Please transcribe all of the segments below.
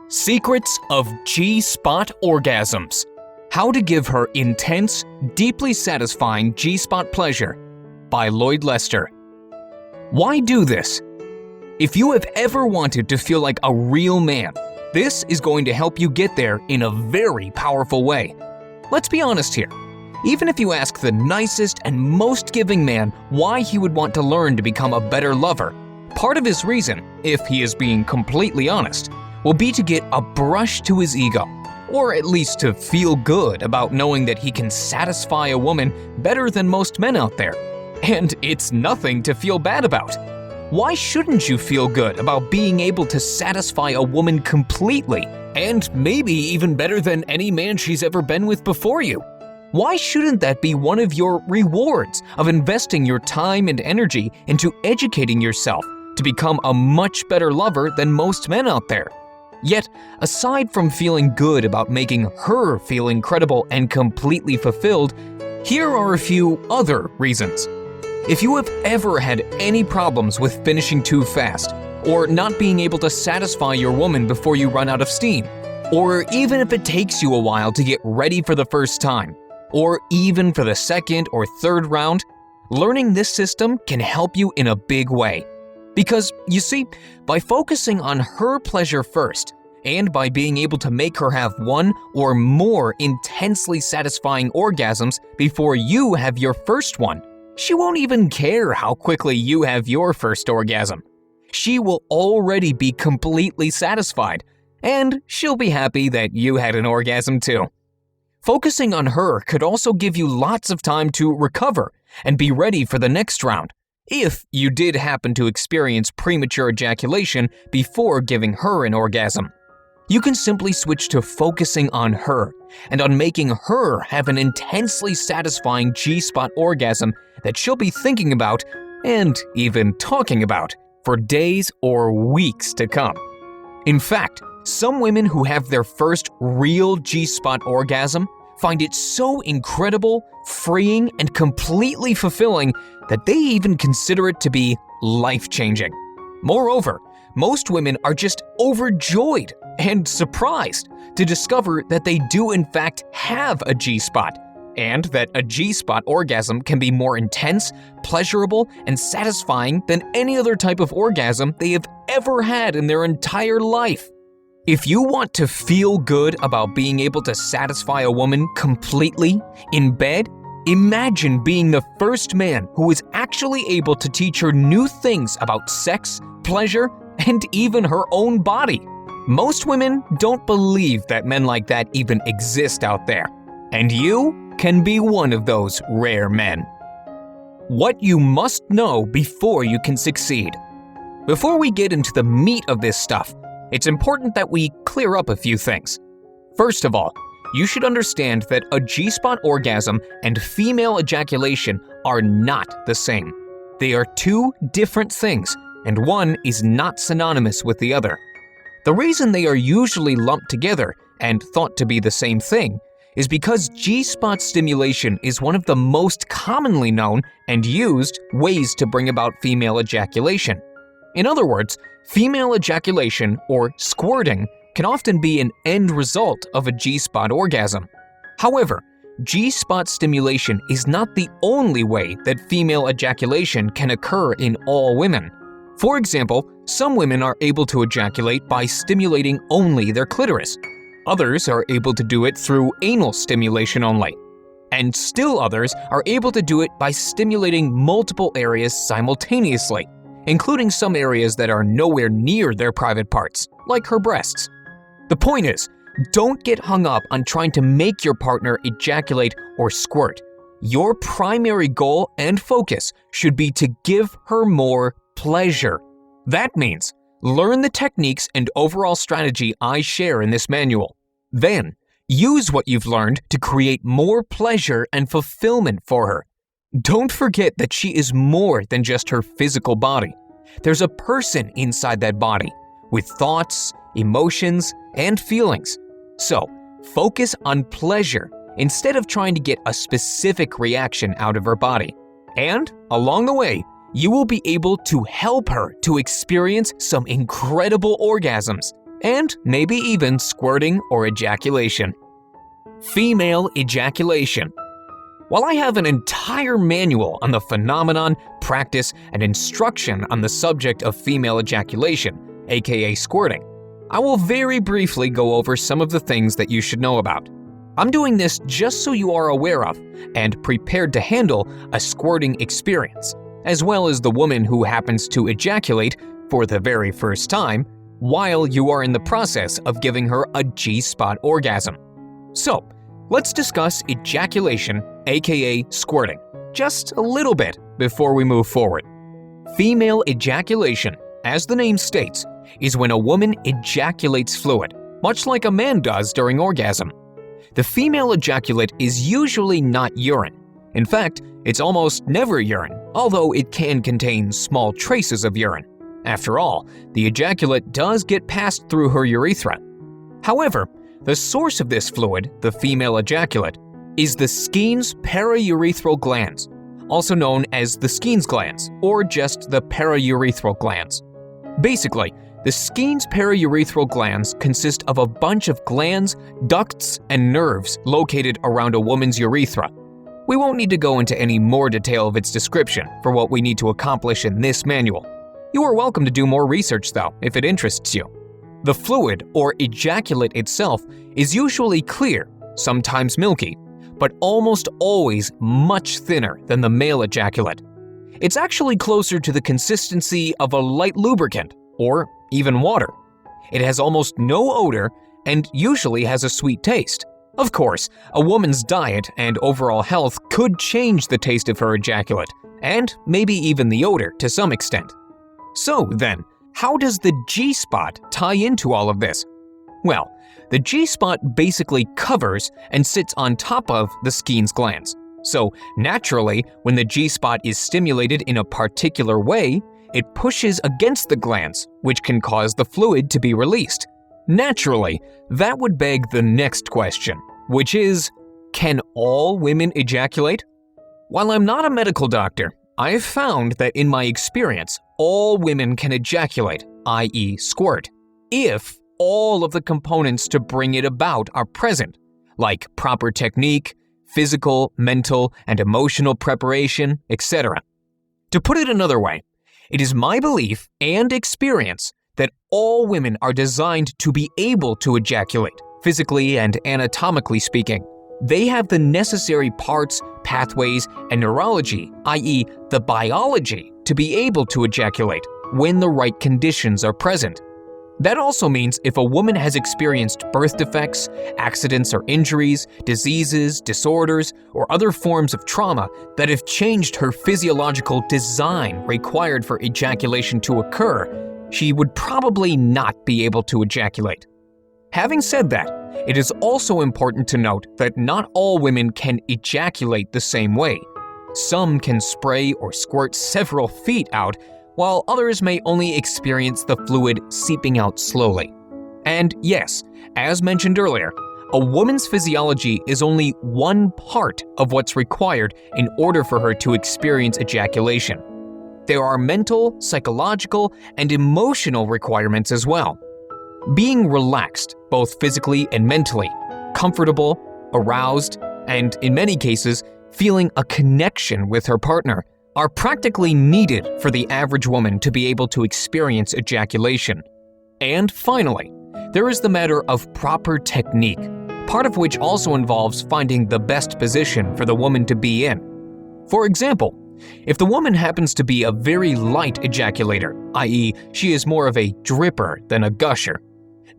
Secrets of G-Spot Orgasms. How to Give Her Intense, Deeply Satisfying G-Spot Pleasure by Lloyd Lester. Why do this? If you have ever wanted to feel like a real man, this is going to help you get there in a very powerful way. Let's be honest here. Even if you ask the nicest and most giving man why he would want to learn to become a better lover, part of his reason, if he is being completely honest, will be to get a brush to his ego, or at least to feel good about knowing that he can satisfy a woman better than most men out there. And it's nothing to feel bad about. Why shouldn't you feel good about being able to satisfy a woman completely, and maybe even better than any man she's ever been with before you? Why shouldn't that be one of your rewards of investing your time and energy into educating yourself to become a much better lover than most men out there? Yet, aside from feeling good about making her feel incredible and completely fulfilled, here are a few other reasons. If you have ever had any problems with finishing too fast, or not being able to satisfy your woman before you run out of steam, or even if it takes you a while to get ready for the first time, or even for the second or third round, learning this system can help you in a big way. Because, you see, by focusing on her pleasure first, and by being able to make her have one or more intensely satisfying orgasms before you have your first one, she won't even care how quickly you have your first orgasm. She will already be completely satisfied, and she'll be happy that you had an orgasm too. Focusing on her could also give you lots of time to recover and be ready for the next round, if you did happen to experience premature ejaculation before giving her an orgasm. You can simply switch to focusing on her and on making her have an intensely satisfying G-spot orgasm that she'll be thinking about and even talking about for days or weeks to come. In fact, some women who have their first real G-spot orgasm find it so incredible, freeing, and completely fulfilling that they even consider it to be life-changing. Moreover, most women are just overjoyed and surprised to discover that they do in fact have a G-spot, and that a G-spot orgasm can be more intense, pleasurable, and satisfying than any other type of orgasm they have ever had in their entire life. If you want to feel good about being able to satisfy a woman completely in bed, imagine being the first man who is actually able to teach her new things about sex, pleasure, and even her own body. Most women don't believe that men like that even exist out there, and you can be one of those rare men. What you must know before you can succeed. Before we get into the meat of this stuff, it's important that we clear up a few things. First of all, you should understand that a G-spot orgasm and female ejaculation are not the same. They are two different things, and one is not synonymous with the other. The reason they are usually lumped together and thought to be the same thing is because G-spot stimulation is one of the most commonly known and used ways to bring about female ejaculation. In other words, female ejaculation, or squirting, can often be an end result of a G-spot orgasm. However, G-spot stimulation is not the only way that female ejaculation can occur in all women. For example, some women are able to ejaculate by stimulating only their clitoris. Others are able to do it through anal stimulation only. And still others are able to do it by stimulating multiple areas simultaneously, including some areas that are nowhere near their private parts, like her breasts. The point is, don't get hung up on trying to make your partner ejaculate or squirt. Your primary goal and focus should be to give her more pleasure. That means learn the techniques and overall strategy I share in this manual. Then, use what you've learned to create more pleasure and fulfillment for her. Don't forget that she is more than just her physical body. There's a person inside that body with thoughts, emotions, and feelings. So, focus on pleasure instead of trying to get a specific reaction out of her body. And, along the way, you will be able to help her to experience some incredible orgasms and maybe even squirting or ejaculation. Female ejaculation. While I have an entire manual on the phenomenon, practice, and instruction on the subject of female ejaculation, aka squirting, I will very briefly go over some of the things that you should know about. I'm doing this just so you are aware of and prepared to handle a squirting experience, as well as the woman who happens to ejaculate for the very first time while you are in the process of giving her a G-spot orgasm. So, let's discuss ejaculation, aka squirting, just a little bit before we move forward. Female ejaculation, as the name states, is when a woman ejaculates fluid, much like a man does during orgasm. The female ejaculate is usually not urine. In fact, it's almost never urine, although it can contain small traces of urine. After all, the ejaculate does get passed through her urethra. However, the source of this fluid, the female ejaculate, is the Skene's paraurethral glands, also known as the Skene's glands, or just the paraurethral glands. Basically, the Skene's paraurethral glands consist of a bunch of glands, ducts, and nerves located around a woman's urethra. We won't need to go into any more detail of its description for what we need to accomplish in this manual. You are welcome to do more research though, if it interests you. The fluid, or ejaculate itself, is usually clear, sometimes milky, but almost always much thinner than the male ejaculate. It's actually closer to the consistency of a light lubricant, or even water. It has almost no odor and usually has a sweet taste. Of course, a woman's diet and overall health could change the taste of her ejaculate, and maybe even the odor to some extent. So then, how does the G-spot tie into all of this? Well, the G-spot basically covers and sits on top of the Skene's glands. So naturally, when the G-spot is stimulated in a particular way, it pushes against the glands, which can cause the fluid to be released. Naturally, that would beg the next question, which is, can all women ejaculate? While I'm not a medical doctor, I've found that in my experience, all women can ejaculate, i.e. squirt, if all of the components to bring it about are present, like proper technique, physical, mental, and emotional preparation, etc. To put it another way, it is my belief and experience that all women are designed to be able to ejaculate, physically and anatomically speaking. They have the necessary parts, pathways, and neurology, i.e. the biology, to be able to ejaculate when the right conditions are present. That also means if a woman has experienced birth defects, accidents or injuries, diseases, disorders, or other forms of trauma that have changed her physiological design required for ejaculation to occur, she would probably not be able to ejaculate. Having said that, it is also important to note that not all women can ejaculate the same way. Some can spray or squirt several feet out, while others may only experience the fluid seeping out slowly. And yes, as mentioned earlier, a woman's physiology is only one part of what's required in order for her to experience ejaculation. There are mental, psychological, and emotional requirements as well. Being relaxed, both physically and mentally, comfortable, aroused, and in many cases, feeling a connection with her partner are practically needed for the average woman to be able to experience ejaculation. And finally, there is the matter of proper technique, part of which also involves finding the best position for the woman to be in. For example, if the woman happens to be a very light ejaculator, i.e. she is more of a dripper than a gusher,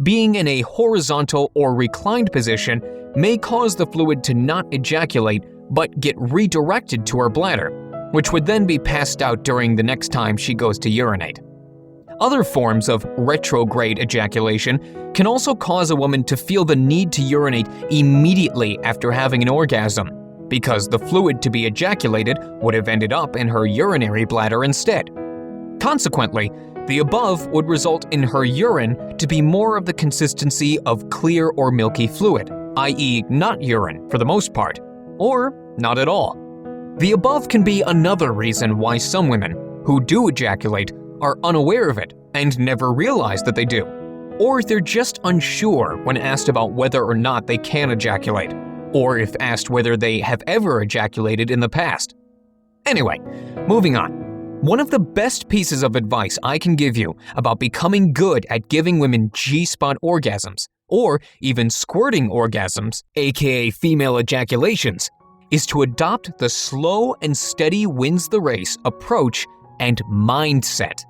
being in a horizontal or reclined position may cause the fluid to not ejaculate but get redirected to her bladder, which would then be passed out during the next time she goes to urinate. Other forms of retrograde ejaculation can also cause a woman to feel the need to urinate immediately after having an orgasm, because the fluid to be ejaculated would have ended up in her urinary bladder instead. Consequently, the above would result in her urine to be more of the consistency of clear or milky fluid, i.e. not urine for the most part, or not at all. The above can be another reason why some women who do ejaculate are unaware of it and never realize that they do. or they're just unsure when asked about whether or not they can ejaculate, or if asked whether they have ever ejaculated in the past. Anyway, moving on. One of the best pieces of advice I can give you about becoming good at giving women G-spot orgasms, or even squirting orgasms, aka female ejaculations, is to adopt the slow and steady wins the race approach and mindset.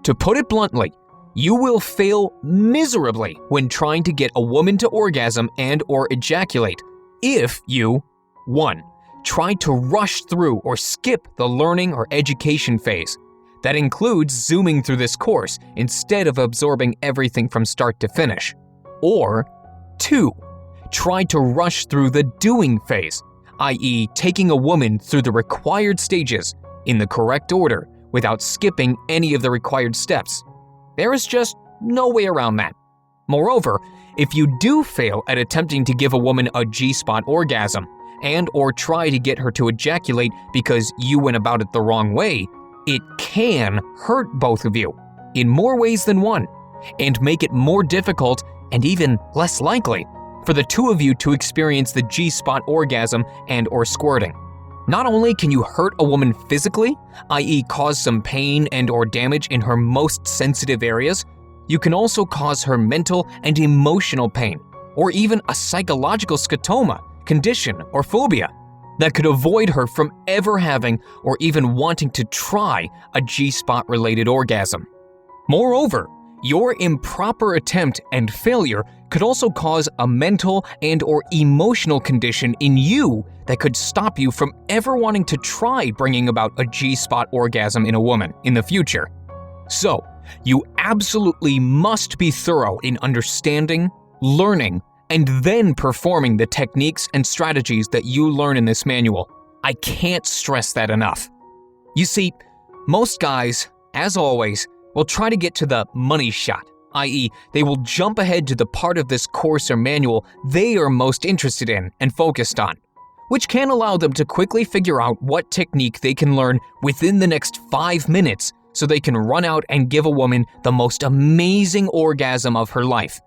To put it bluntly, you will fail miserably when trying to get a woman to orgasm and/or ejaculate if you 1. Try to rush through or skip the learning or education phase. That includes zooming through this course instead of absorbing everything from start to finish. Or 2. Try to rush through the doing phase, i.e. taking a woman through the required stages in the correct order without skipping any of the required steps. There is just no way around that. Moreover, if you do fail at attempting to give a woman a G-spot orgasm and/or try to get her to ejaculate because you went about it the wrong way, it can hurt both of you in more ways than one and make it more difficult and even less likely for the two of you to experience the G-spot orgasm and/or squirting. Not only can you hurt a woman physically, i.e. cause some pain and/or damage in her most sensitive areas, you can also cause her mental and emotional pain, or even a psychological scotoma, condition, or phobia that could avoid her from ever having or even wanting to try a G-spot related orgasm. Moreover, your improper attempt and failure could also cause a mental and/or emotional condition in you that could stop you from ever wanting to try bringing about a G-spot orgasm in a woman in the future. So, you absolutely must be thorough in understanding, learning, and then performing the techniques and strategies that you learn in this manual. I can't stress that enough. You see, most guys, as always, will try to get to the money shot, i.e. they will jump ahead to the part of this course or manual they are most interested in and focused on, which can allow them to quickly figure out what technique they can learn within the next 5 minutes so they can run out and give a woman the most amazing orgasm of her life.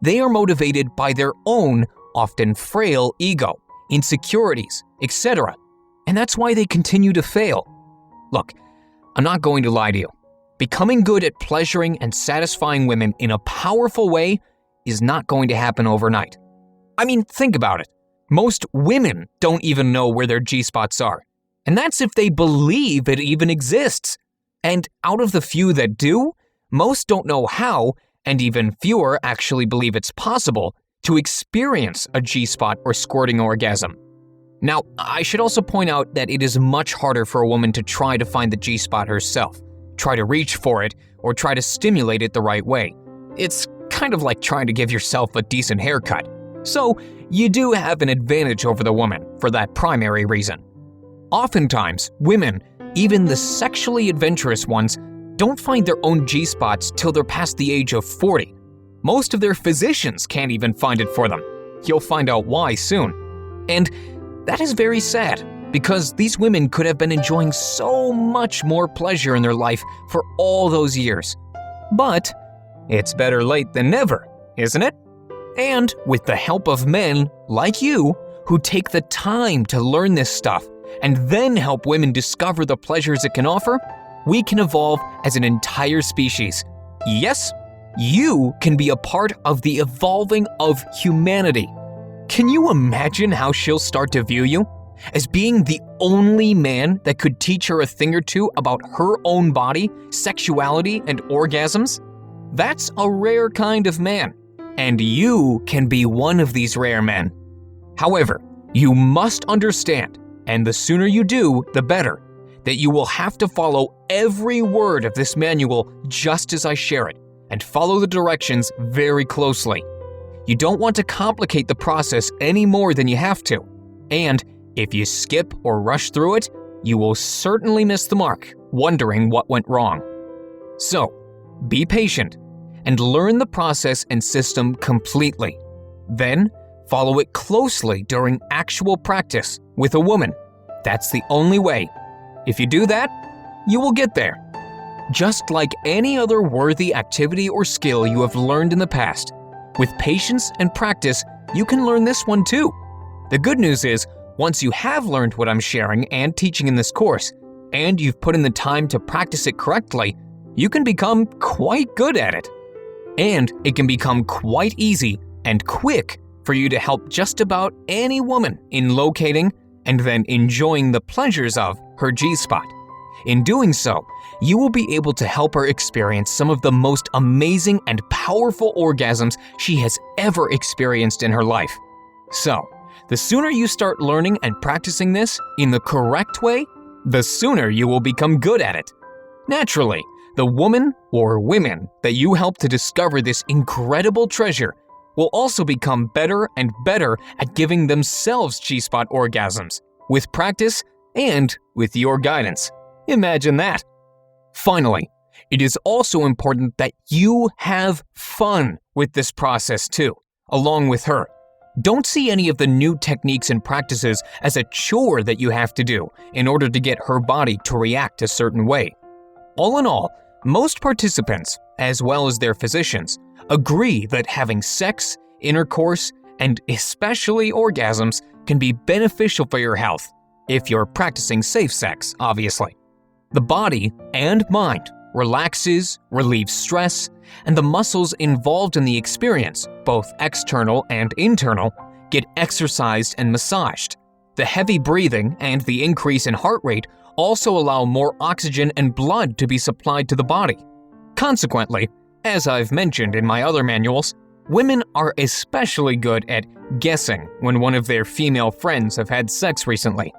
They are motivated by their own, often frail ego, insecurities, etc. And that's why they continue to fail. Look, I'm not going to lie to you. Becoming good at pleasuring and satisfying women in a powerful way is not going to happen overnight. I mean, think about it. Most women don't even know where their G-spots are. And that's if they believe it even exists. And out of the few that do, most don't know how, and even fewer actually believe it's possible, to experience a G-spot or squirting orgasm. Now, I should also point out that it is much harder for a woman to try to find the G-spot herself, try to reach for it, or try to stimulate it the right way. It's kind of like trying to give yourself a decent haircut. So, you do have an advantage over the woman for that primary reason. Oftentimes, women, even the sexually adventurous ones, don't find their own G-spots till they're past the age of 40. Most of their physicians can't even find it for them. You'll find out why soon. And that is very sad, because these women could have been enjoying so much more pleasure in their life for all those years. But it's better late than never, isn't it? And with the help of men like you, who take the time to learn this stuff and then help women discover the pleasures it can offer, we can evolve as an entire species. Yes, you can be a part of the evolving of humanity. Can you imagine how she'll start to view you? As being the only man that could teach her a thing or two about her own body, sexuality, and orgasms? That's a rare kind of man, and you can be one of these rare men. However, you must understand, and the sooner you do, the better, that you will have to follow every word of this manual just as I share it, and follow the directions very closely. You don't want to complicate the process any more than you have to, and if you skip or rush through it, you will certainly miss the mark, wondering what went wrong. So, be patient and learn the process and system completely. Then, follow it closely during actual practice with a woman. That's the only way. If you do that, you will get there. Just like any other worthy activity or skill you have learned in the past, with patience and practice, you can learn this one too. The good news is, once you have learned what I'm sharing and teaching in this course, and you've put in the time to practice it correctly, you can become quite good at it. And it can become quite easy and quick for you to help just about any woman in locating and then enjoying the pleasures of her G-spot. In doing so, you will be able to help her experience some of the most amazing and powerful orgasms she has ever experienced in her life. So, the sooner you start learning and practicing this in the correct way, the sooner you will become good at it. Naturally, the woman or women that you help to discover this incredible treasure will also become better and better at giving themselves G-spot orgasms, with practice and with your guidance. Imagine that. Finally, it is also important that you have fun with this process too, along with her. Don't see any of the new techniques and practices as a chore that you have to do in order to get her body to react a certain way. All in all, most participants, as well as their physicians, agree that having sex, intercourse, and especially orgasms can be beneficial for your health, if you're practicing safe sex, obviously. The body and mind relaxes, relieves stress, and the muscles involved in the experience, both external and internal, get exercised and massaged. The heavy breathing and the increase in heart rate also allow more oxygen and blood to be supplied to the body. Consequently, as I've mentioned in my other manuals, women are especially good at guessing when one of their female friends have had sex recently.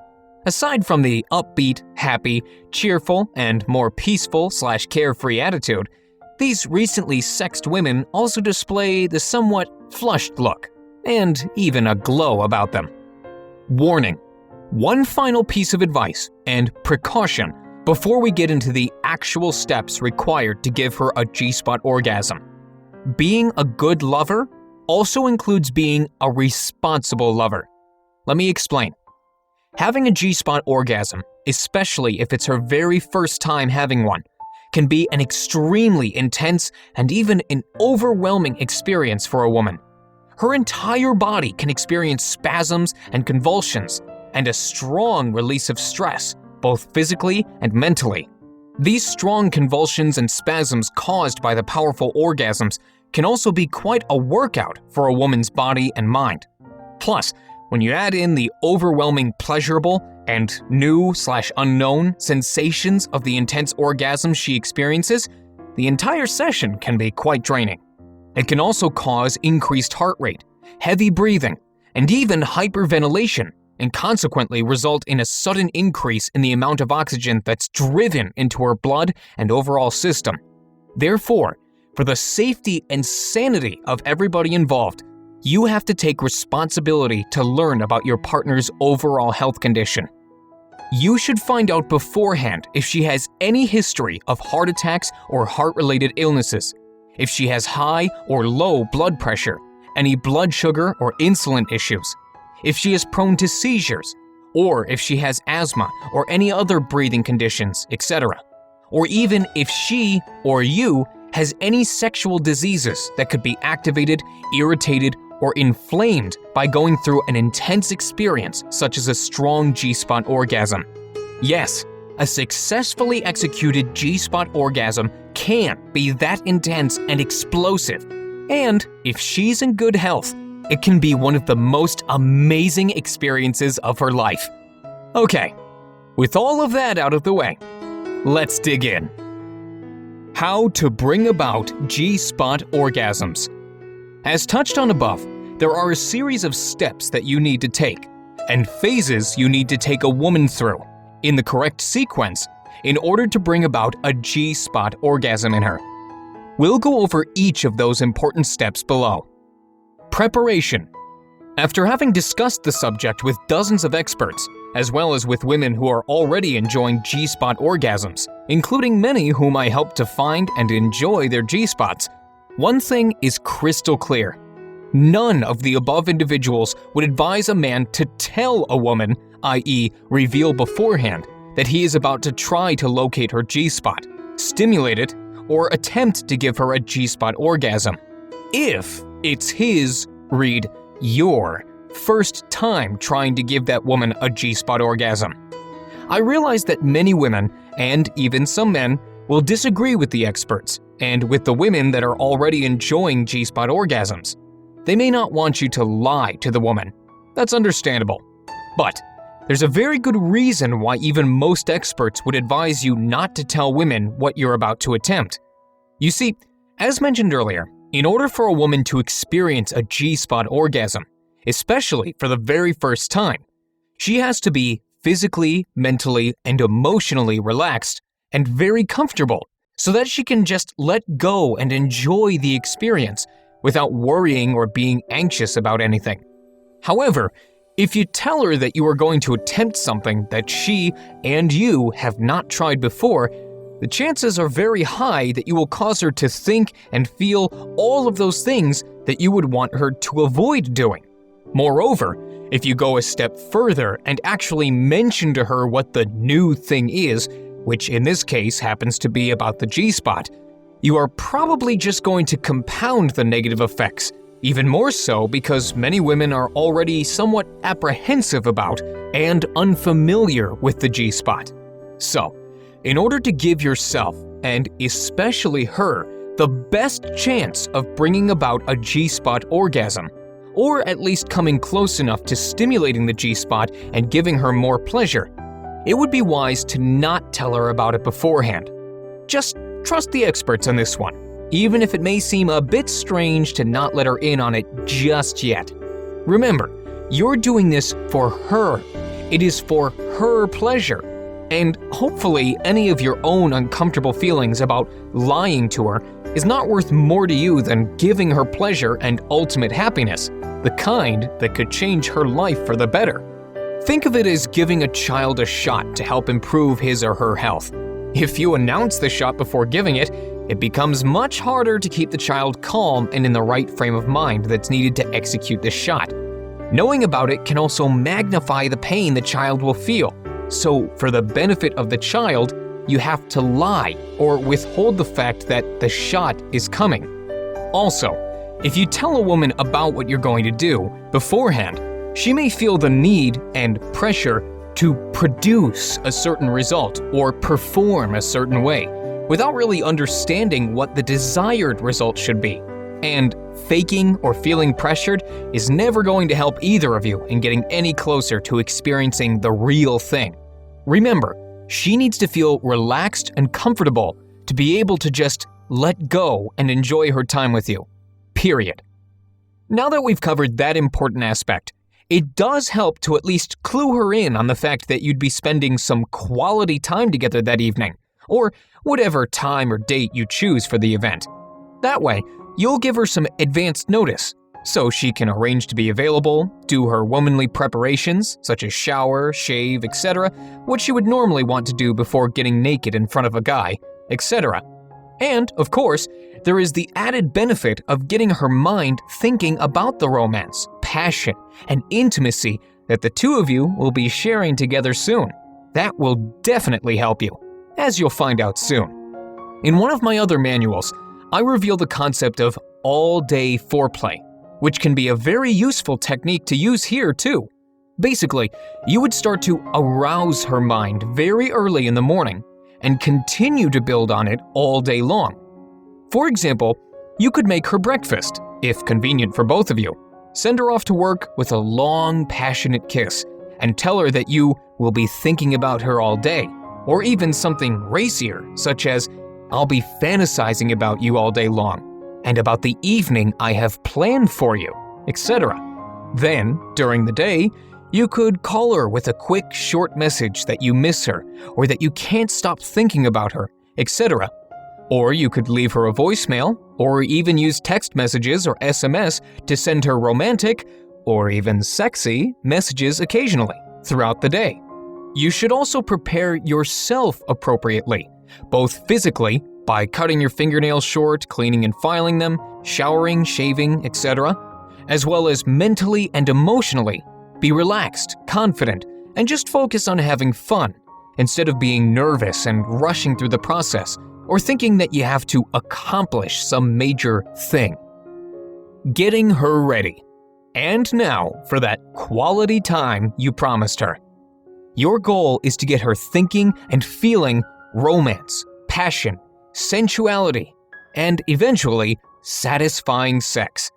Aside from the upbeat, happy, cheerful, and more peaceful/carefree attitude, these recently sexed women also display the somewhat flushed look, and even a glow about them. Warning: one final piece of advice and precaution before we get into the actual steps required to give her a G-spot orgasm. Being a good lover also includes being a responsible lover. Let me explain. Having a G-spot orgasm, especially if it's her very first time having one, can be an extremely intense and even an overwhelming experience for a woman. Her entire body can experience spasms and convulsions, and a strong release of stress, both physically and mentally. These strong convulsions and spasms caused by the powerful orgasms can also be quite a workout for a woman's body and mind. Plus, when you add in the overwhelming pleasurable and new/unknown sensations of the intense orgasms she experiences, the entire session can be quite draining. It can also cause increased heart rate, heavy breathing, and even hyperventilation, and consequently result in a sudden increase in the amount of oxygen that's driven into her blood and overall system. Therefore, for the safety and sanity of everybody involved, you have to take responsibility to learn about your partner's overall health condition. You should find out beforehand if she has any history of heart attacks or heart-related illnesses, if she has high or low blood pressure, any blood sugar or insulin issues, if she is prone to seizures, or if she has asthma or any other breathing conditions, etc. Or even if she or you has any sexual diseases that could be activated, irritated, or inflamed by going through an intense experience such as a strong G-spot orgasm. Yes, a successfully executed G-spot orgasm can be that intense and explosive. And if she's in good health, it can be one of the most amazing experiences of her life. Okay, with all of that out of the way, let's dig in. How to bring about G-spot orgasms. As touched on above, there are a series of steps that you need to take, and phases you need to take a woman through, in the correct sequence, in order to bring about a G-spot orgasm in her. We'll go over each of those important steps below. Preparation. After having discussed the subject with dozens of experts, as well as with women who are already enjoying G-spot orgasms, including many whom I help to find and enjoy their G-spots, one thing is crystal clear. None of the above individuals would advise a man to tell a woman, i.e., reveal beforehand, that he is about to try to locate her G-spot. stimulate it, or attempt to give her a G-spot orgasm. If it's his, read your, first time trying to give that woman a G-spot orgasm. I realize that many women, and even some men, will disagree with the experts and with the women that are already enjoying G-spot orgasms. They may not want you to lie to the woman. That's understandable. But there's a very good reason why even most experts would advise you not to tell women what you're about to attempt. You see, as mentioned earlier, in order for a woman to experience a G-spot orgasm, especially for the very first time, she has to be physically, mentally, and emotionally relaxed and very comfortable so that she can just let go and enjoy the experience without worrying or being anxious about anything. However, if you tell her that you are going to attempt something that she and you have not tried before, the chances are very high that you will cause her to think and feel all of those things that you would want her to avoid doing. Moreover, if you go a step further and actually mention to her what the new thing is, which in this case happens to be about the G-spot, you are probably just going to compound the negative effects, even more so because many women are already somewhat apprehensive about and unfamiliar with the G-spot. So, in order to give yourself, and especially her, the best chance of bringing about a G-spot orgasm, or at least coming close enough to stimulating the G-spot and giving her more pleasure, it would be wise to not tell her about it beforehand. Just trust the experts on this one, even if it may seem a bit strange to not let her in on it just yet. Remember, you're doing this for her. It is for her pleasure. And hopefully any of your own uncomfortable feelings about lying to her is not worth more to you than giving her pleasure and ultimate happiness, the kind that could change her life for the better. Think of it as giving a child a shot to help improve his or her health. If you announce the shot before giving it, it becomes much harder to keep the child calm and in the right frame of mind that's needed to execute the shot. Knowing about it can also magnify the pain the child will feel. So, for the benefit of the child, you have to lie or withhold the fact that the shot is coming. Also, if you tell a woman about what you're going to do beforehand, she may feel the need and pressure to produce a certain result or perform a certain way, without really understanding what the desired result should be. And faking or feeling pressured is never going to help either of you in getting any closer to experiencing the real thing. Remember, she needs to feel relaxed and comfortable to be able to just let go and enjoy her time with you. Period. Now that we've covered that important aspect, it does help to at least clue her in on the fact that you'd be spending some quality time together that evening, or whatever time or date you choose for the event. That way, you'll give her some advanced notice, so she can arrange to be available, do her womanly preparations, such as shower, shave, etc., what she would normally want to do before getting naked in front of a guy, etc. And, of course, there is the added benefit of getting her mind thinking about the romance, passion, and intimacy that the two of you will be sharing together soon. That will definitely help you, as you'll find out soon. In one of my other manuals, I reveal the concept of all-day foreplay, which can be a very useful technique to use here too. Basically, you would start to arouse her mind very early in the morning and continue to build on it all day long. For example, you could make her breakfast, if convenient for both of you, send her off to work with a long, passionate kiss, and tell her that you will be thinking about her all day, or even something racier, such as, "I'll be fantasizing about you all day long, and about the evening I have planned for you," etc. Then, during the day, you could call her with a quick, short message that you miss her, or that you can't stop thinking about her, etc. Or you could leave her a voicemail, or even use text messages or SMS to send her romantic, or even sexy, messages occasionally, throughout the day. You should also prepare yourself appropriately, both physically, by cutting your fingernails short, cleaning and filing them, showering, shaving, etc., as well as mentally and emotionally. Be relaxed, confident, and just focus on having fun, instead of being nervous and rushing through the process, or thinking that you have to accomplish some major thing. Getting her ready. And now for that quality time you promised her. Your goal is to get her thinking and feeling romance, passion, sensuality, and eventually satisfying sex.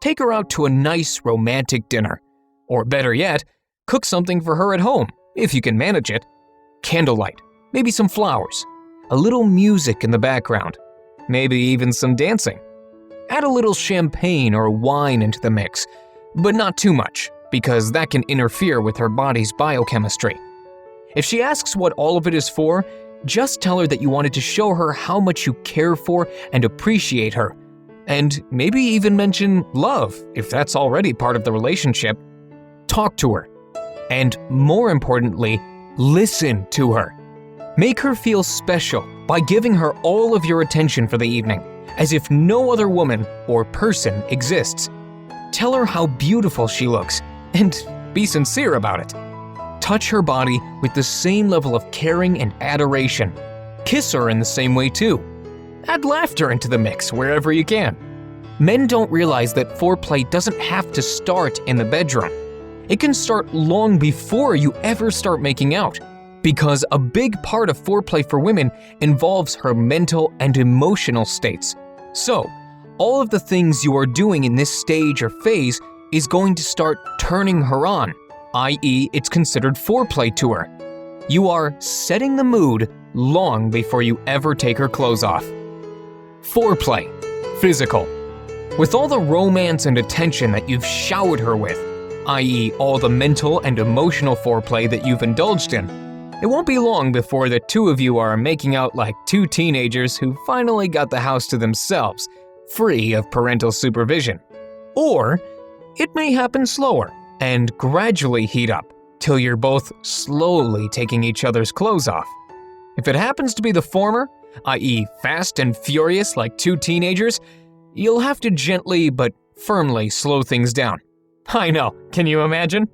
Take her out to a nice romantic dinner. Or better yet, cook something for her at home, if you can manage it. Candlelight, maybe some flowers, a little music in the background, maybe even some dancing. Add a little champagne or wine into the mix, but not too much, because that can interfere with her body's biochemistry. If she asks what all of it is for, just tell her that you wanted to show her how much you care for and appreciate her. And maybe even mention love, if that's already part of the relationship. Talk to her. And more importantly, listen to her. Make her feel special by giving her all of your attention for the evening, as if no other woman or person exists. Tell her how beautiful she looks, and be sincere about it. Touch her body with the same level of caring and adoration. Kiss her in the same way too. Add laughter into the mix wherever you can. Men don't realize that foreplay doesn't have to start in the bedroom. It can start long before you ever start making out, because a big part of foreplay for women involves her mental and emotional states. So, all of the things you are doing in this stage or phase is going to start turning her on, i.e., it's considered foreplay to her. You are setting the mood long before you ever take her clothes off. Foreplay. Physical. With all the romance and attention that you've showered her with, i.e., all the mental and emotional foreplay that you've indulged in, it won't be long before the two of you are making out like two teenagers who finally got the house to themselves, free of parental supervision. Or it may happen slower and gradually heat up till you're both slowly taking each other's clothes off. If it happens to be the former, i.e., fast and furious like two teenagers, you'll have to gently but firmly slow things down. I know, can you imagine?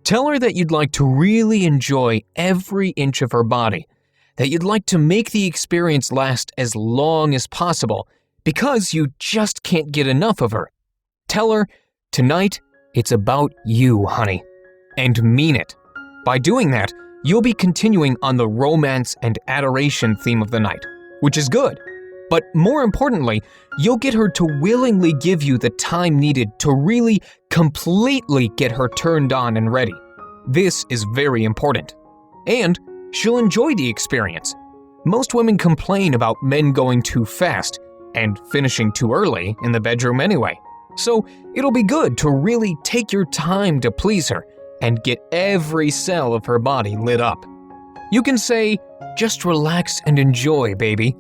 Tell her that you'd like to really enjoy every inch of her body, that you'd like to make the experience last as long as possible because you just can't get enough of her. Tell her, tonight, it's about you, honey, and mean it. By doing that, you'll be continuing on the romance and adoration theme of the night, which is good. But more importantly, you'll get her to willingly give you the time needed to really completely get her turned on and ready. This is very important. And she'll enjoy the experience. Most women complain about men going too fast and finishing too early in the bedroom anyway. So it'll be good to really take your time to please her and get every cell of her body lit up. You can say, "Just relax and enjoy, baby."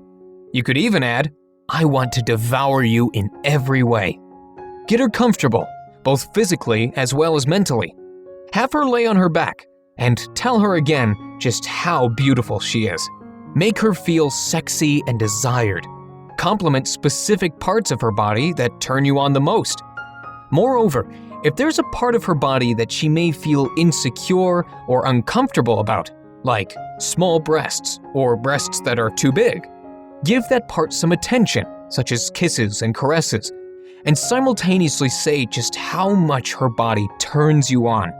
You could even add, "I want to devour you in every way." Get her comfortable, both physically as well as mentally. Have her lay on her back and tell her again just how beautiful she is. Make her feel sexy and desired. Compliment specific parts of her body that turn you on the most. Moreover, if there's a part of her body that she may feel insecure or uncomfortable about, like small breasts or breasts that are too big, give that part some attention, such as kisses and caresses, and simultaneously say just how much her body turns you on.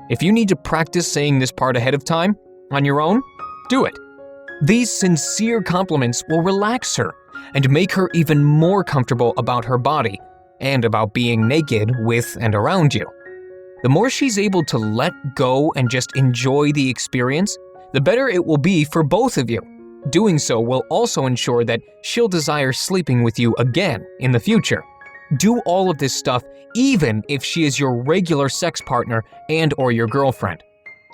If you need to practice saying this part ahead of time, on your own, do it. These sincere compliments will relax her and make her even more comfortable about her body and about being naked with and around you. The more she's able to let go and just enjoy the experience, the better it will be for both of you. Doing so will also ensure that she'll desire sleeping with you again in the future. Do all of this stuff even if she is your regular sex partner and or your girlfriend.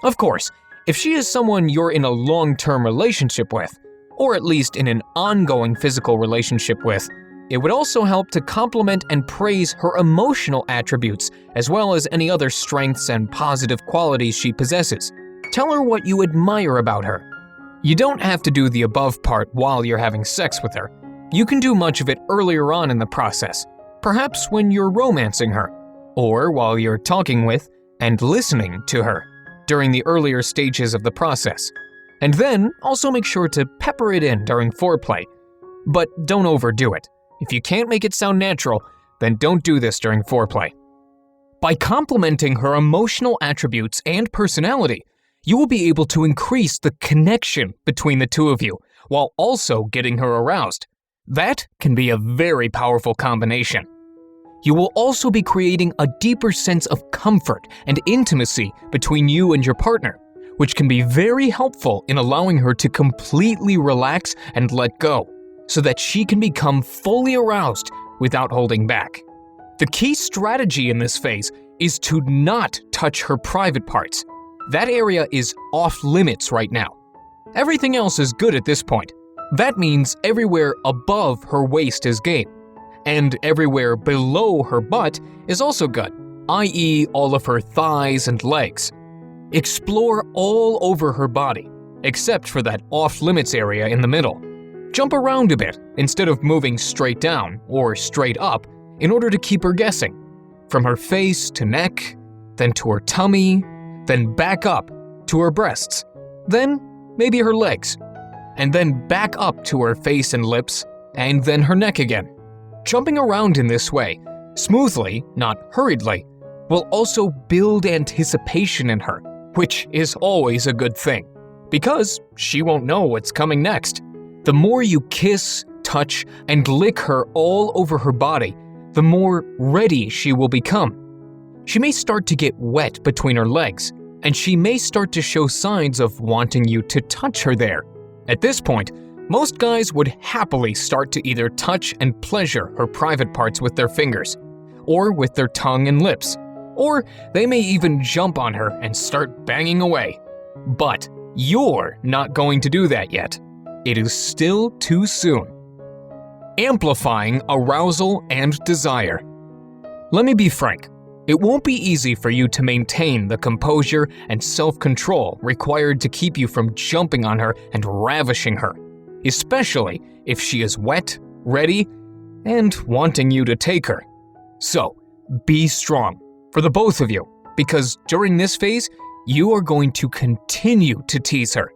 Of course, if she is someone you're in a long-term relationship with, or at least in an ongoing physical relationship with, it would also help to compliment and praise her emotional attributes as well as any other strengths and positive qualities she possesses. Tell her what you admire about her. You don't have to do the above part while you're having sex with her. You can do much of it earlier on in the process, perhaps when you're romancing her, or while you're talking with and listening to her during the earlier stages of the process. And then also make sure to pepper it in during foreplay, But don't overdo it. If you can't make it sound natural, then don't do this during foreplay. By complementing her emotional attributes and personality, you will be able to increase the connection between the two of you while also getting her aroused. That can be a very powerful combination. You will also be creating a deeper sense of comfort and intimacy between you and your partner, which can be very helpful in allowing her to completely relax and let go, so that she can become fully aroused without holding back. The key strategy in this phase is to not touch her private parts. That area is off limits right now. Everything else is good at this point. That means everywhere above her waist is game, and everywhere below her butt is also good, i.e. all of her thighs and legs. Explore all over her body, except for that off-limits area in the middle. Jump around a bit instead of moving straight down or straight up in order to keep her guessing. From her face to neck, then to her tummy, then back up to her breasts, then maybe her legs, and then back up to her face and lips, and then her neck again. Jumping around in this way, smoothly, not hurriedly, will also build anticipation in her, which is always a good thing, because she won't know what's coming next. The more you kiss, touch, and lick her all over her body, the more ready she will become. She may start to get wet between her legs, and she may start to show signs of wanting you to touch her there. At this point, most guys would happily start to either touch and pleasure her private parts with their fingers, or with their tongue and lips, or they may even jump on her and start banging away. But you're not going to do that yet. It is still too soon. Amplifying arousal and desire. Let me be frank. It won't be easy for you to maintain the composure and self-control required to keep you from jumping on her and ravishing her, especially if she is wet, ready, and wanting you to take her. So, be strong for the both of you, because during this phase, you are going to continue to tease her.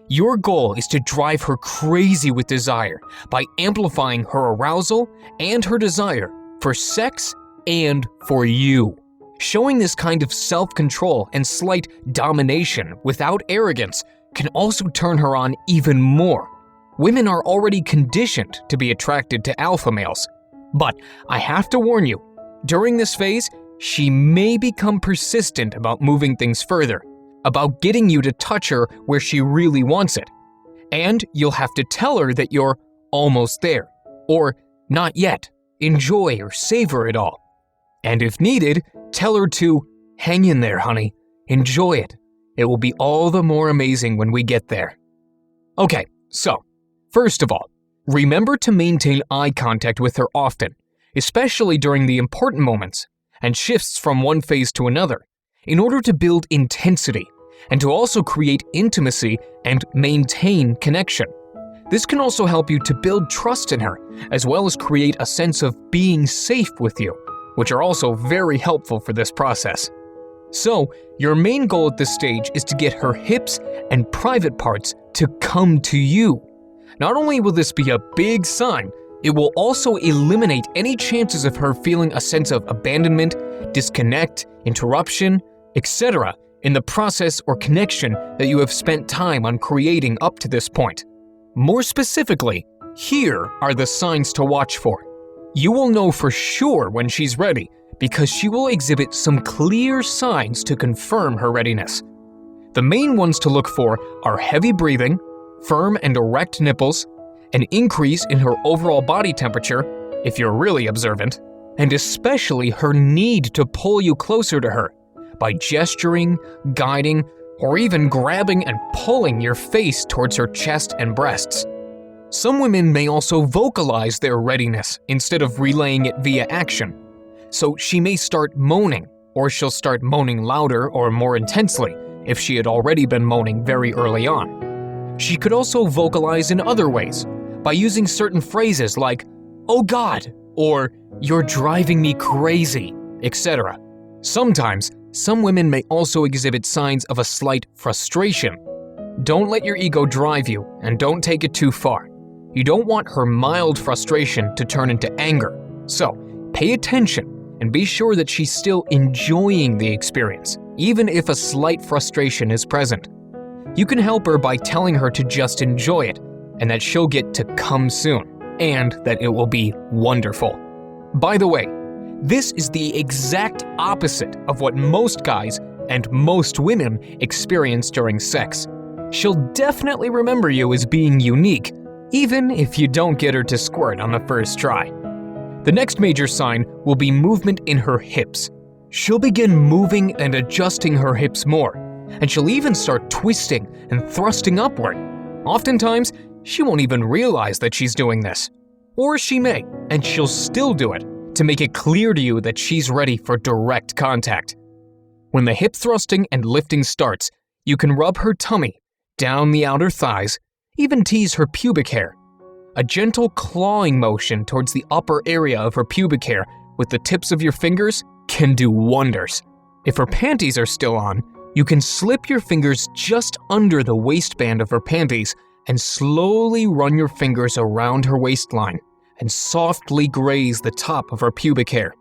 Your goal is to drive her crazy with desire by amplifying her arousal and her desire for sex and for you. Showing this kind of self-control and slight domination without arrogance can also turn her on even more. Women are already conditioned to be attracted to alpha males. But I have to warn you, during this phase, she may become persistent about moving things further, about getting you to touch her where she really wants it. And you'll have to tell her that you're almost there, or not yet, enjoy or savor it all. And if needed, tell her to hang in there, honey, enjoy it. It will be all the more amazing when we get there. Okay, so, first of all, remember to maintain eye contact with her often, especially during the important moments and shifts from one phase to another, in order to build intensity and to also create intimacy and maintain connection. This can also help you to build trust in her, as well as create a sense of being safe with you, which are also very helpful for this process. So, your main goal at this stage is to get her hips and private parts to come to you. Not only will this be a big sign, it will also eliminate any chances of her feeling a sense of abandonment, disconnect, interruption, etc. in the process or connection that you have spent time on creating up to this point. More specifically, here are the signs to watch for. You will know for sure when she's ready because she will exhibit some clear signs to confirm her readiness. The main ones to look for are heavy breathing, firm and erect nipples, an increase in her overall body temperature, if you're really observant, and especially her need to pull you closer to her by gesturing, guiding, or even grabbing and pulling your face towards her chest and breasts. Some women may also vocalize their readiness instead of relaying it via action. So she may start moaning, or she'll start moaning louder or more intensely if she had already been moaning very early on. She could also vocalize in other ways, by using certain phrases like, "Oh God," or "You're driving me crazy," etc. Sometimes, some women may also exhibit signs of a slight frustration. Don't let your ego drive you, and don't take it too far. You don't want her mild frustration to turn into anger, so pay attention and be sure that she's still enjoying the experience, even if a slight frustration is present. You can help her by telling her to just enjoy it, and that she'll get to come soon, and that it will be wonderful. By the way, this is the exact opposite of what most guys and most women experience during sex. She'll definitely remember you as being unique, even if you don't get her to squirt on the first try. The next major sign will be movement in her hips. She'll begin moving and adjusting her hips more, and she'll even start twisting and thrusting upward. Oftentimes, she won't even realize that she's doing this. Or she may, and she'll still do it to make it clear to you that she's ready for direct contact. When the hip thrusting and lifting starts, you can rub her tummy, down the outer thighs, even tease her pubic hair. A gentle clawing motion towards the upper area of her pubic hair with the tips of your fingers can do wonders. If her panties are still on, you can slip your fingers just under the waistband of her panties and slowly run your fingers around her waistline and softly graze the top of her pubic hair.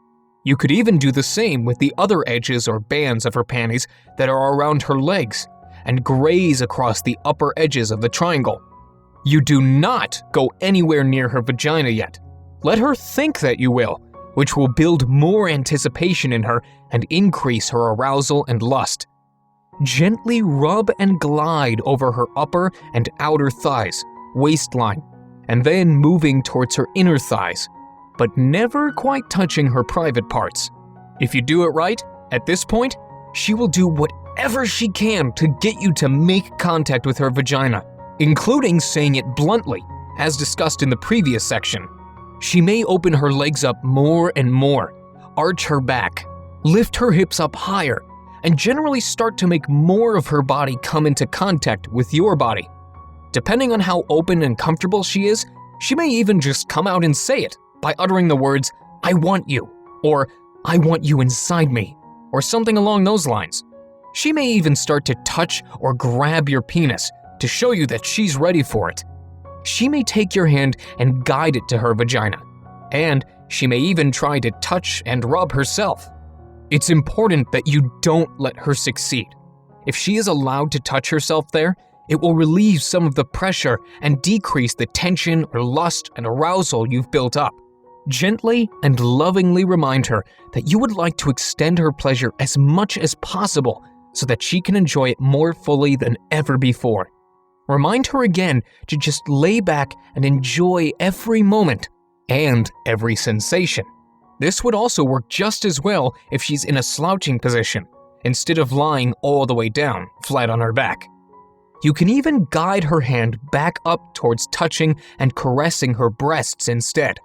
You could even do the same with the other edges or bands of her panties that are around her legs and graze across the upper edges of the triangle. You do not go anywhere near her vagina yet. Let her think that you will, which will build more anticipation in her and increase her arousal and lust. Gently rub and glide over her upper and outer thighs, waistline, and then moving towards her inner thighs, but never quite touching her private parts. If you do it right, at this point, she will do whatever she can to get you to make contact with her vagina, including saying it bluntly, as discussed in the previous section. She may open her legs up more and more, arch her back, lift her hips up higher, and generally start to make more of her body come into contact with your body. Depending on how open and comfortable she is, she may even just come out and say it by uttering the words, "I want you," or "I want you inside me," or something along those lines. She may even start to touch or grab your penis to show you that she's ready for it. She may take your hand and guide it to her vagina, and she may even try to touch and rub herself. It's important that you don't let her succeed. If she is allowed to touch herself there, it will relieve some of the pressure and decrease the tension or lust and arousal you've built up. Gently and lovingly remind her that you would like to extend her pleasure as much as possible so that she can enjoy it more fully than ever before. Remind her again to just lay back and enjoy every moment and every sensation. This would also work just as well if she's in a slouching position, instead of lying all the way down, flat on her back. You can even guide her hand back up towards touching and caressing her breasts instead.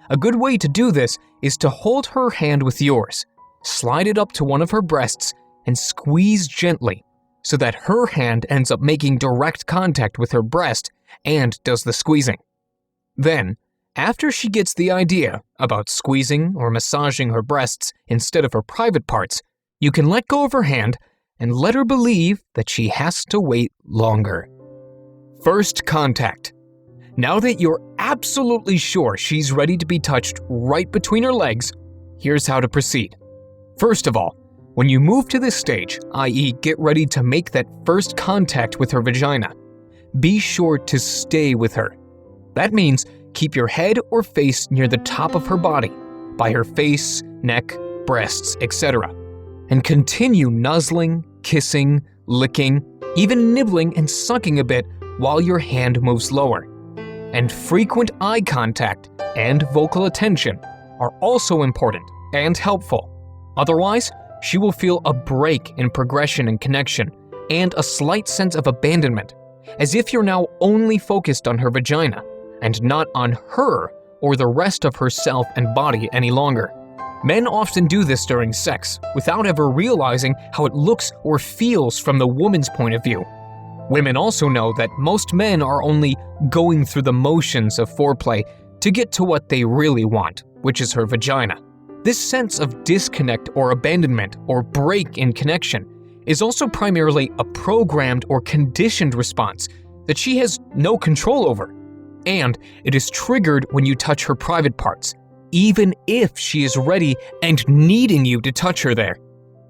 A good way to do this is to hold her hand with yours, slide it up to one of her breasts, and squeeze gently so that her hand ends up making direct contact with her breast and does the squeezing. Then, after she gets the idea about squeezing or massaging her breasts instead of her private parts, you can let go of her hand and let her believe that she has to wait longer. First contact. Now that you're absolutely sure she's ready to be touched right between her legs, here's how to proceed. First of all, when you move to this stage, i.e. get ready to make that first contact with her vagina, be sure to stay with her. That means keep your head or face near the top of her body, by her face, neck, breasts, etc. And continue nuzzling, kissing, licking, even nibbling and sucking a bit while your hand moves lower. And frequent eye contact and vocal attention are also important and helpful. Otherwise, she will feel a break in progression and connection and a slight sense of abandonment, as if you're now only focused on her vagina and not on her or the rest of herself and body any longer. Men often do this during sex without ever realizing how it looks or feels from the woman's point of view. Women also know that most men are only going through the motions of foreplay to get to what they really want, which is her vagina. This sense of disconnect or abandonment or break in connection is also primarily a programmed or conditioned response that she has no control over. and it is triggered when you touch her private parts, even if she is ready and needing you to touch her there.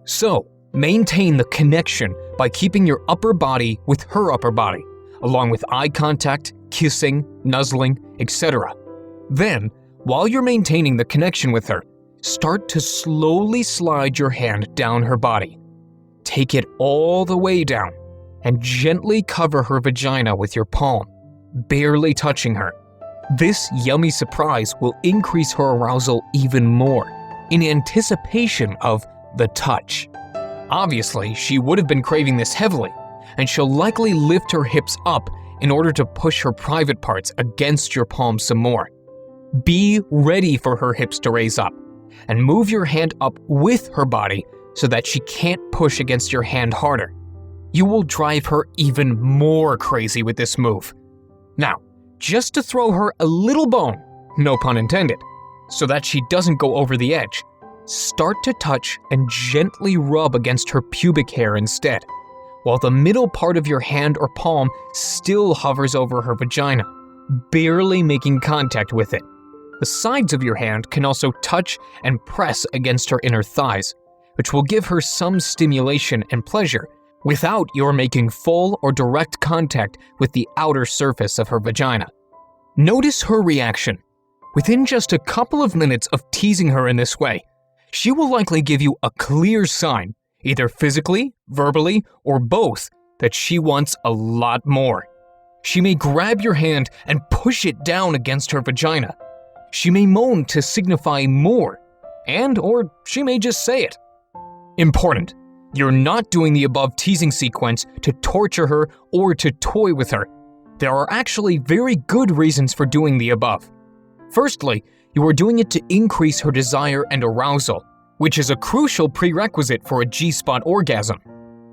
So, maintain the connection by keeping your upper body with her upper body, along with eye contact, kissing, nuzzling, etc. Then, while you're maintaining the connection with her, start to slowly slide your hand down her body. Take it all the way down and gently cover her vagina with your palm, barely touching her. This yummy surprise will increase her arousal even more, in anticipation of the touch. Obviously, she would have been craving this heavily, and she'll likely lift her hips up in order to push her private parts against your palm some more. Be ready for her hips to raise up, and move your hand up with her body so that she can't push against your hand harder. You will drive her even more crazy with this move. Now, just to throw her a little bone, no pun intended, so that she doesn't go over the edge, start to touch and gently rub against her pubic hair instead, while the middle part of your hand or palm still hovers over her vagina, barely making contact with it. The sides of your hand can also touch and press against her inner thighs, which will give her some stimulation and pleasure without your making full or direct contact with the outer surface of her vagina. Notice her reaction. Within just a couple of minutes of teasing her in this way, she will likely give you a clear sign, either physically, verbally, or both, that she wants a lot more. She may grab your hand and push it down against her vagina. She may moan to signify more, or she may just say it. Important, you're not doing the above teasing sequence to torture her or to toy with her. There are actually very good reasons for doing the above. Firstly, you are doing it to increase her desire and arousal, which is a crucial prerequisite for a G-spot orgasm.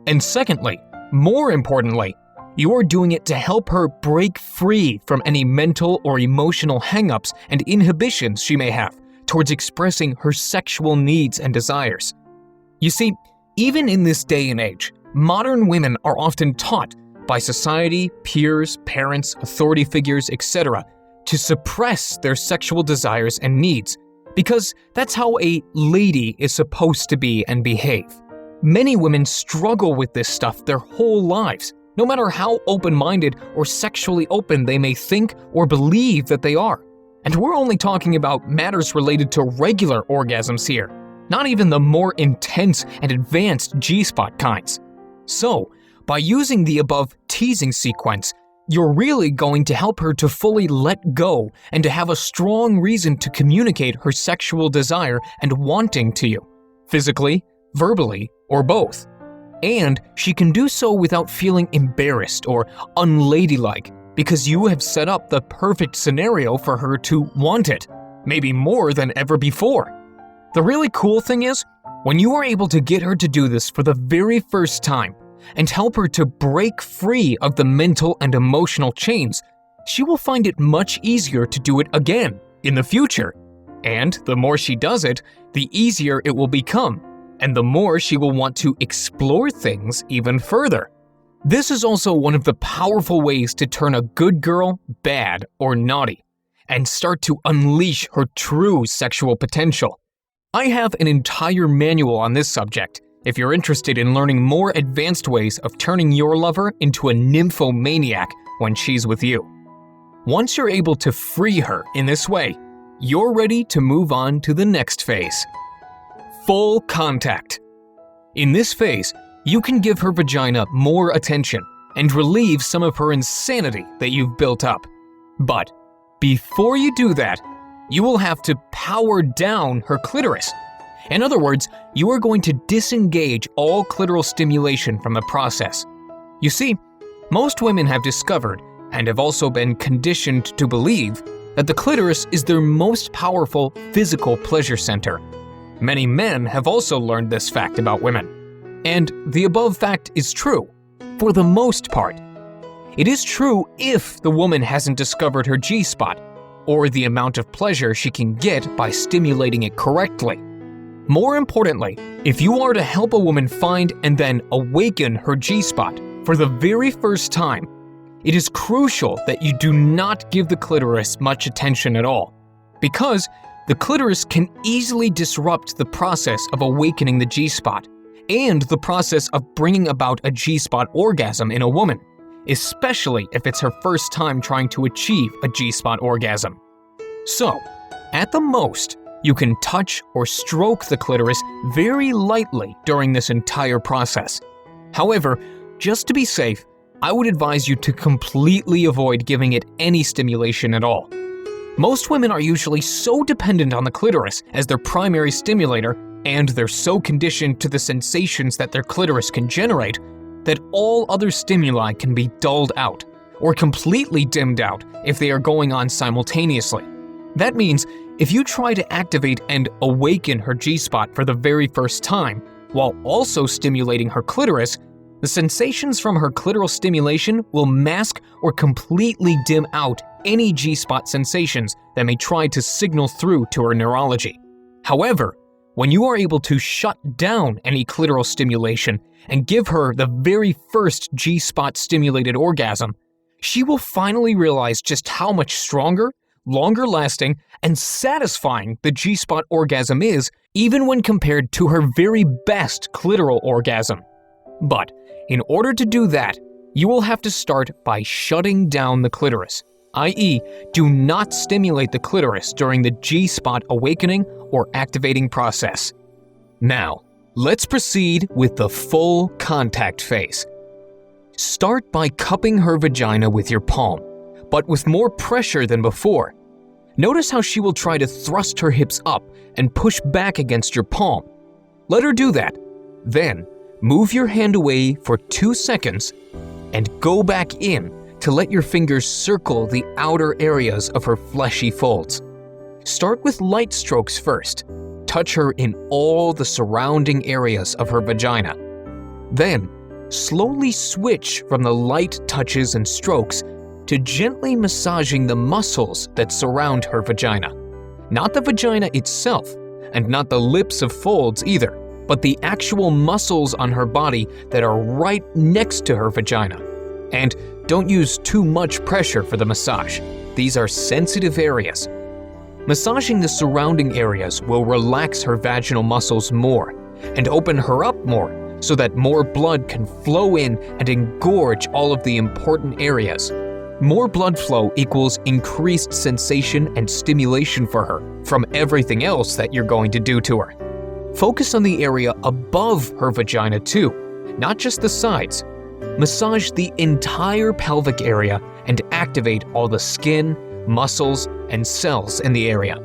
And secondly, more importantly, you are doing it to help her break free from any mental or emotional hang-ups and inhibitions she may have towards expressing her sexual needs and desires. You see, even in this day and age, modern women are often taught by society, peers, parents, authority figures, etc., to suppress their sexual desires and needs, because that's how a lady is supposed to be and behave. Many women struggle with this stuff their whole lives, no matter how open-minded or sexually open they may think or believe that they are. And we're only talking about matters related to regular orgasms here, not even the more intense and advanced G-spot kinds. So, by using the above teasing sequence, you're really going to help her to fully let go and to have a strong reason to communicate her sexual desire and wanting to you, physically, verbally, or both. And she can do so without feeling embarrassed or unladylike, because you have set up the perfect scenario for her to want it, maybe more than ever before. The really cool thing is, when you are able to get her to do this for the very first time and help her to break free of the mental and emotional chains, she will find it much easier to do it again in the future. And the more she does it, the easier it will become, and the more she will want to explore things even further. This is also one of the powerful ways to turn a good girl bad or naughty, and start to unleash her true sexual potential. I have an entire manual on this subject if you're interested in learning more advanced ways of turning your lover into a nymphomaniac when she's with you. Once you're able to free her in this way, you're ready to move on to the next phase. Full contact. In this phase, you can give her vagina more attention and relieve some of her insanity that you've built up. But before you do that, you will have to power down her clitoris. In other words, you are going to disengage all clitoral stimulation from the process. You see, most women have discovered, and have also been conditioned to believe, that the clitoris is their most powerful physical pleasure center. Many men have also learned this fact about women. And the above fact is true, for the most part. It is true if the woman hasn't discovered her G-spot, or the amount of pleasure she can get by stimulating it correctly. More importantly, if you are to help a woman find and then awaken her G-spot for the very first time, It is crucial that you do not give the clitoris much attention at all, because the clitoris can easily disrupt the process of awakening the G-spot and the process of bringing about a G-spot orgasm in a woman, especially if it's her first time trying to achieve a G-spot orgasm. So, at the most, you can touch or stroke the clitoris very lightly during this entire process. However, just to be safe, I would advise you to completely avoid giving it any stimulation at all. Most women are usually so dependent on the clitoris as their primary stimulator, and they're so conditioned to the sensations that their clitoris can generate, that all other stimuli can be dulled out, or completely dimmed out if they are going on simultaneously. That means if you try to activate and awaken her G-spot for the very first time, while also stimulating her clitoris, the sensations from her clitoral stimulation will mask or completely dim out any G-spot sensations that may try to signal through to her neurology. However, when you are able to shut down any clitoral stimulation and give her the very first G-spot stimulated orgasm, she will finally realize just how much stronger, longer lasting, and satisfying the G-spot orgasm is, even when compared to her very best clitoral orgasm. But in order to do that, you will have to start by shutting down the clitoris, i.e., do not stimulate the clitoris during the G-spot awakening or activating process. Now, let's proceed with the full contact phase. Start by cupping her vagina with your palm, but with more pressure than before. Notice how she will try to thrust her hips up and push back against your palm. Let her do that. Then, move your hand away for 2 seconds and go back in to let your fingers circle the outer areas of her fleshy folds. Start with light strokes first. Touch her in all the surrounding areas of her vagina. Then, slowly switch from the light touches and strokes to gently massaging the muscles that surround her vagina. Not the vagina itself, and not the lips of folds either, but the actual muscles on her body that are right next to her vagina. And don't use too much pressure for the massage. These are sensitive areas. Massaging the surrounding areas will relax her vaginal muscles more and open her up more so that more blood can flow in and engorge all of the important areas. More blood flow equals increased sensation and stimulation for her from everything else that you're going to do to her. Focus on the area above her vagina too, not just the sides. Massage the entire pelvic area and activate all the skin, muscles, and cells in the area.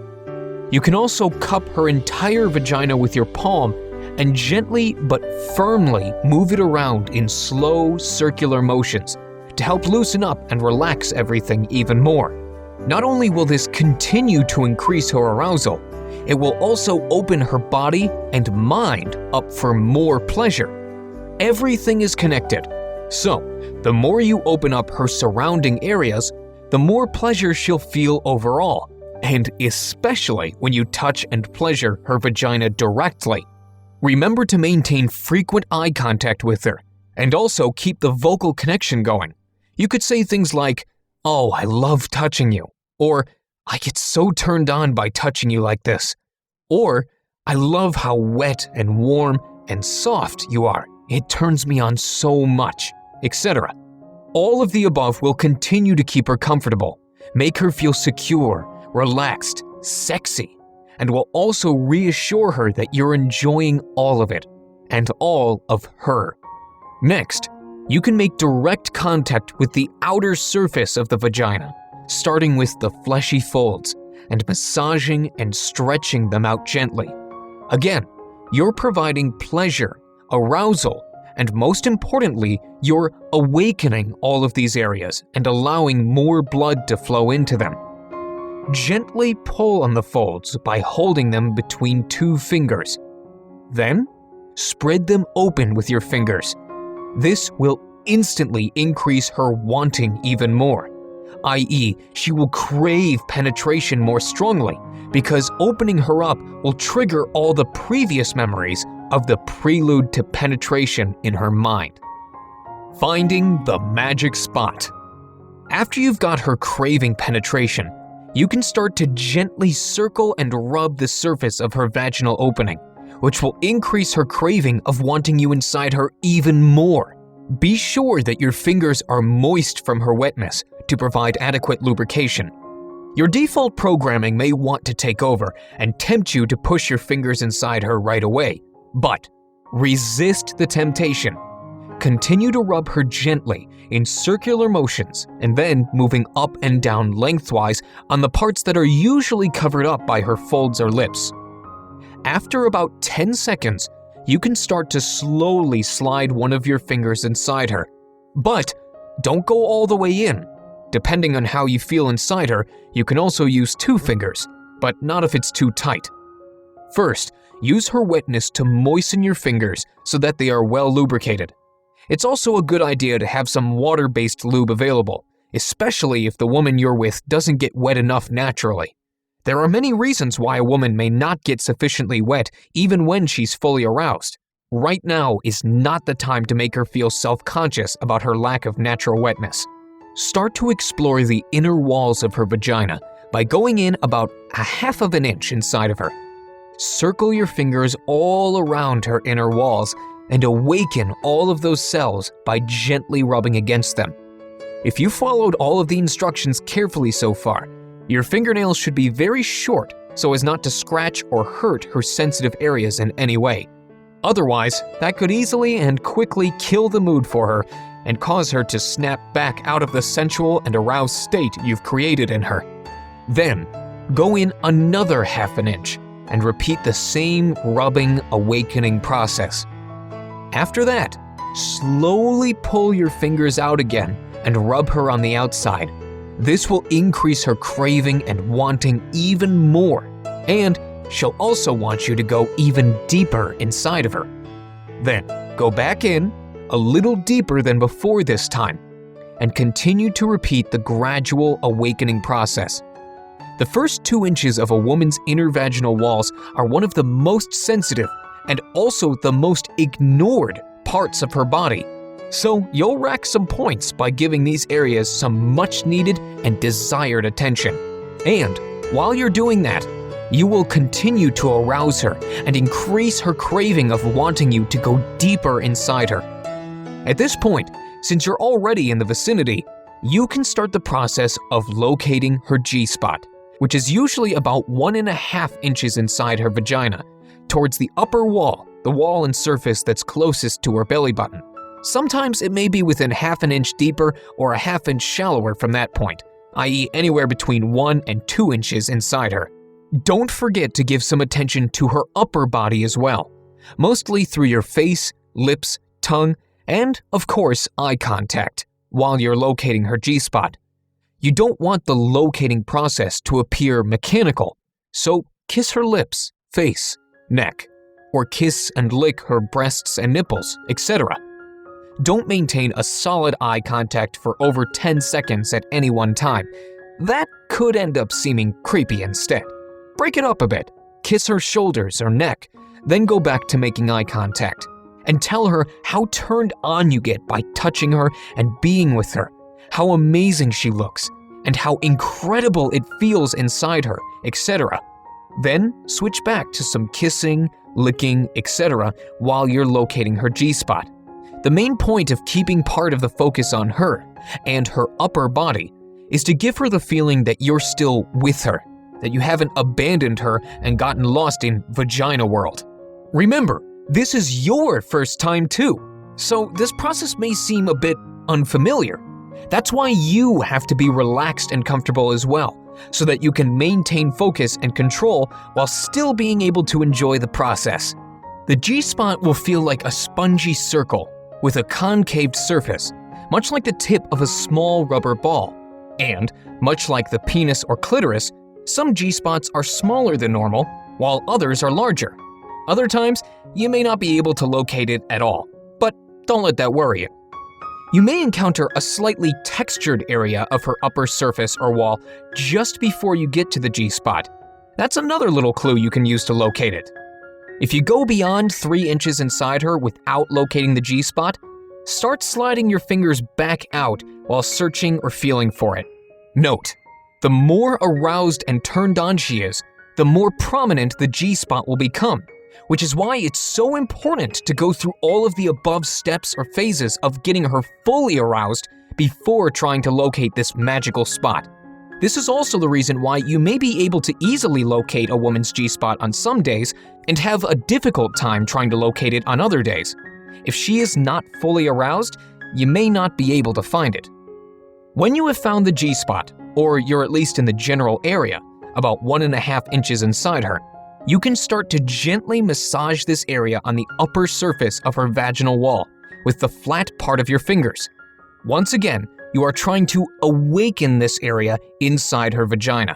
You can also cup her entire vagina with your palm and gently but firmly move it around in slow circular motions to help loosen up and relax everything even more. Not only will this continue to increase her arousal, it will also open her body and mind up for more pleasure. Everything is connected, so the more you open up her surrounding areas, the more pleasure she'll feel overall, and especially when you touch and pleasure her vagina directly. Remember to maintain frequent eye contact with her, and also keep the vocal connection going. You could say things like, "Oh, I love touching you," or "I get so turned on by touching you like this," or "I love how wet and warm and soft you are. It turns me on so much," etc. All of the above will continue to keep her comfortable, make her feel secure, relaxed, sexy, and will also reassure her that you're enjoying all of it, and all of her. Next, you can make direct contact with the outer surface of the vagina, starting with the fleshy folds, and massaging and stretching them out gently. Again, you're providing pleasure, arousal, and most importantly, you're awakening all of these areas and allowing more blood to flow into them. Gently pull on the folds by holding them between 2 fingers. Then, spread them open with your fingers. This will instantly increase her wanting even more, i.e., she will crave penetration more strongly because opening her up will trigger all the previous memories of the prelude to penetration in her mind. Finding the magic spot. After you've got her craving penetration, you can start to gently circle and rub the surface of her vaginal opening, which will increase her craving of wanting you inside her even more. Be sure that your fingers are moist from her wetness to provide adequate lubrication. Your default programming may want to take over and tempt you to push your fingers inside her right away, but resist the temptation. Continue to rub her gently in circular motions and then moving up and down lengthwise on the parts that are usually covered up by her folds or lips. After about 10 seconds, you can start to slowly slide one of your fingers inside her. But don't go all the way in. Depending on how you feel inside her, you can also use 2 fingers, but not if it's too tight. First, use her wetness to moisten your fingers so that they are well lubricated. It's also a good idea to have some water-based lube available, especially if the woman you're with doesn't get wet enough naturally. There are many reasons why a woman may not get sufficiently wet even when she's fully aroused. Right now is not the time to make her feel self-conscious about her lack of natural wetness. Start to explore the inner walls of her vagina by going in about 1/2 inch inside of her. Circle your fingers all around her inner walls and awaken all of those cells by gently rubbing against them. If you followed all of the instructions carefully so far, your fingernails should be very short so as not to scratch or hurt her sensitive areas in any way. Otherwise, that could easily and quickly kill the mood for her and cause her to snap back out of the sensual and aroused state you've created in her. Then, go in another 1/2 inch and repeat the same rubbing, awakening process. After that, slowly pull your fingers out again and rub her on the outside. This will increase her craving and wanting even more, and she'll also want you to go even deeper inside of her. Then, go back in, a little deeper than before this time, and continue to repeat the gradual awakening process. The first 2 inches of a woman's inner vaginal walls are one of the most sensitive and also the most ignored parts of her body. So you'll rack some points by giving these areas some much needed and desired attention. And while you're doing that, you will continue to arouse her and increase her craving of wanting you to go deeper inside her. At this point, since you're already in the vicinity, you can start the process of locating her G-spot, which is usually about 1.5 inches inside her vagina, towards the upper wall, the wall and surface that's closest to her belly button. Sometimes it may be within 1/2 inch deeper or 1/2 inch shallower from that point, i.e. anywhere between 1 and 2 inches inside her. Don't forget to give some attention to her upper body as well, mostly through your face, lips, tongue, and, of course, eye contact while you're locating her G-spot. You don't want the locating process to appear mechanical, so kiss her lips, face, neck, or kiss and lick her breasts and nipples, etc. Don't maintain a solid eye contact for over 10 seconds at any one time. That could end up seeming creepy instead. Break it up a bit, kiss her shoulders or neck, then go back to making eye contact. And tell her how turned on you get by touching her and being with her, how amazing she looks, and how incredible it feels inside her, etc. Then switch back to some kissing, licking, etc. while you're locating her G-spot. The main point of keeping part of the focus on her and her upper body is to give her the feeling that you're still with her, that you haven't abandoned her and gotten lost in vagina world. Remember, this is your first time too, so this process may seem a bit unfamiliar. That's why you have to be relaxed and comfortable as well, so that you can maintain focus and control while still being able to enjoy the process. The G-spot will feel like a spongy circle with a concaved surface, much like the tip of a small rubber ball. And, much like the penis or clitoris, some G-spots are smaller than normal, while others are larger. Other times, you may not be able to locate it at all, but don't let that worry you. You may encounter a slightly textured area of her upper surface or wall just before you get to the G-spot. That's another little clue you can use to locate it. If you go beyond 3 inches inside her without locating the G-spot, start sliding your fingers back out while searching or feeling for it. Note, the more aroused and turned on she is, the more prominent the G-spot will become, which is why it's so important to go through all of the above steps or phases of getting her fully aroused before trying to locate this magical spot. This is also the reason why you may be able to easily locate a woman's G-spot on some days and have a difficult time trying to locate it on other days. If she is not fully aroused, you may not be able to find it. When you have found the G-spot, or you're at least in the general area, about 1.5 inches inside her, you can start to gently massage this area on the upper surface of her vaginal wall with the flat part of your fingers. Once again, you are trying to awaken this area inside her vagina.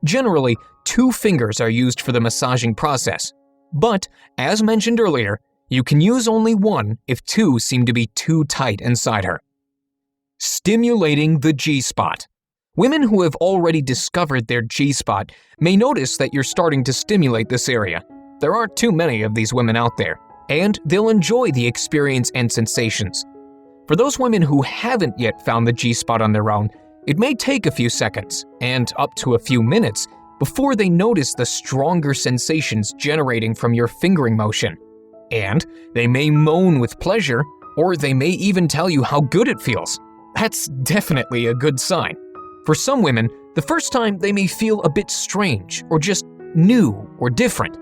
Generally, 2 fingers are used for the massaging process, but as mentioned earlier, you can use only 1 if 2 seem to be too tight inside her. Stimulating the G-spot. Women who have already discovered their G-spot may notice that you're starting to stimulate this area. There aren't too many of these women out there, and they'll enjoy the experience and sensations. For those women who haven't yet found the G-spot on their own, it may take a few seconds, and up to a few minutes, before they notice the stronger sensations generating from your fingering motion. And they may moan with pleasure, or they may even tell you how good it feels. That's definitely a good sign. For some women, the first time they may feel a bit strange or just new or different,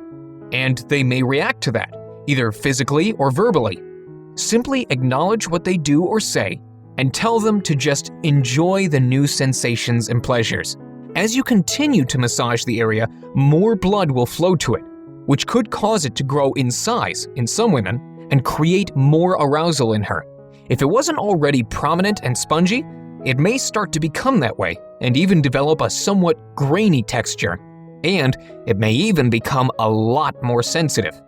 and they may react to that, either physically or verbally. Simply acknowledge what they do or say and tell them to just enjoy the new sensations and pleasures. As you continue to massage the area, more blood will flow to it, which could cause it to grow in size in some women and create more arousal in her. If it wasn't already prominent and spongy, it may start to become that way and even develop a somewhat grainy texture, and it may even become a lot more sensitive.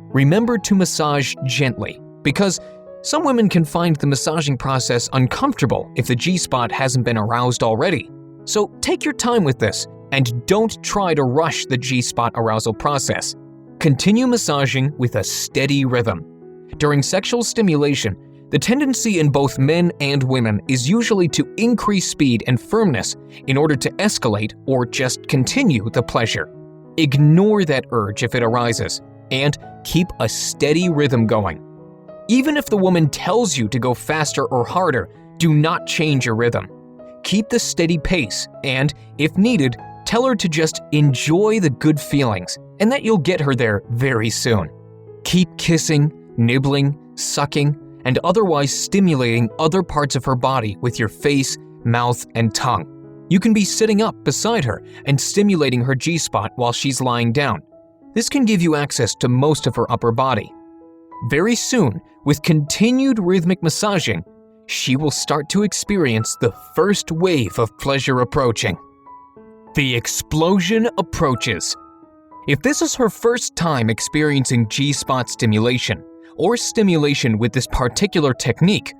Remember to massage gently, because some women can find the massaging process uncomfortable if the G-spot hasn't been aroused already. So take your time with this and don't try to rush the G-spot arousal process. Continue massaging with a steady rhythm. During sexual stimulation, the tendency in both men and women is usually to increase speed and firmness in order to escalate or just continue the pleasure. Ignore that urge if it arises, and keep a steady rhythm going. Even if the woman tells you to go faster or harder, do not change your rhythm. Keep the steady pace and, if needed, tell her to just enjoy the good feelings and that you'll get her there very soon. Keep kissing, nibbling, sucking, and otherwise stimulating other parts of her body with your face, mouth, and tongue. You can be sitting up beside her and stimulating her G-spot while she's lying down. This can give you access to most of her upper body. Very soon, with continued rhythmic massaging, she will start to experience the first wave of pleasure approaching. The explosion approaches. If this is her first time experiencing G-spot stimulation, or stimulation with this particular technique,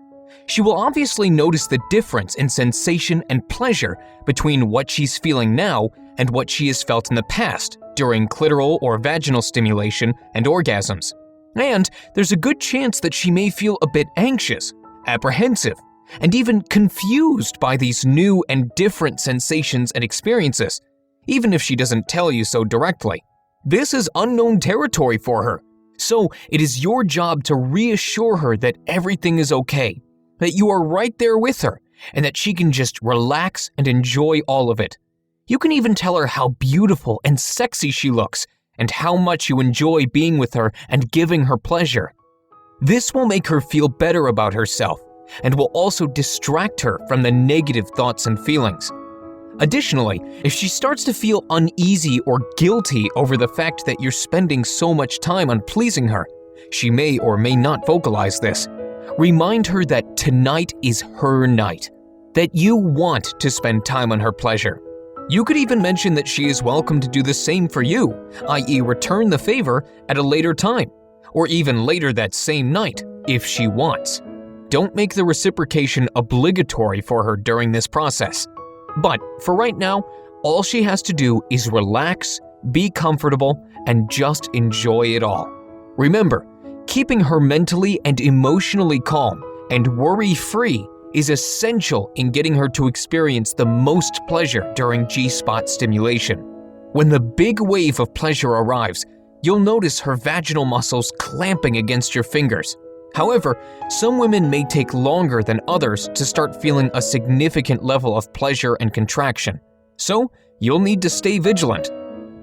she will obviously notice the difference in sensation and pleasure between what she's feeling now and what she has felt in the past during clitoral or vaginal stimulation and orgasms. And there's a good chance that she may feel a bit anxious, apprehensive, and even confused by these new and different sensations and experiences, even if she doesn't tell you so directly. This is unknown territory for her. So it is your job to reassure her that everything is okay, that you are right there with her, and that she can just relax and enjoy all of it. You can even tell her how beautiful and sexy she looks, and how much you enjoy being with her and giving her pleasure. This will make her feel better about herself, and will also distract her from the negative thoughts and feelings. Additionally, if she starts to feel uneasy or guilty over the fact that you're spending so much time on pleasing her, she may or may not vocalize this. Remind her that tonight is her night, that you want to spend time on her pleasure. You could even mention that she is welcome to do the same for you, i.e. return the favor at a later time, or even later that same night, if she wants. Don't make the reciprocation obligatory for her during this process. But for right now, all she has to do is relax, be comfortable, and just enjoy it all. Remember, keeping her mentally and emotionally calm and worry-free is essential in getting her to experience the most pleasure during G-spot stimulation. When the big wave of pleasure arrives, you'll notice her vaginal muscles clamping against your fingers. However, some women may take longer than others to start feeling a significant level of pleasure and contraction, so you'll need to stay vigilant.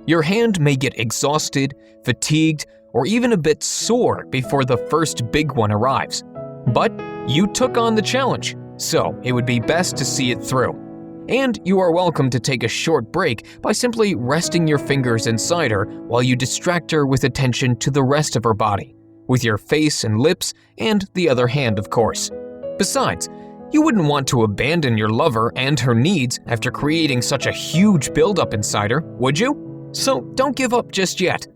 Your hand may get exhausted, fatigued, or even a bit sore before the first big one arrives. But you took on the challenge, so it would be best to see it through. And you are welcome to take a short break by simply resting your fingers inside her while you distract her with attention to the rest of her body, with your face and lips and the other hand, of course. Besides, you wouldn't want to abandon your lover and her needs after creating such a huge buildup inside her, would you? So don't give up just yet.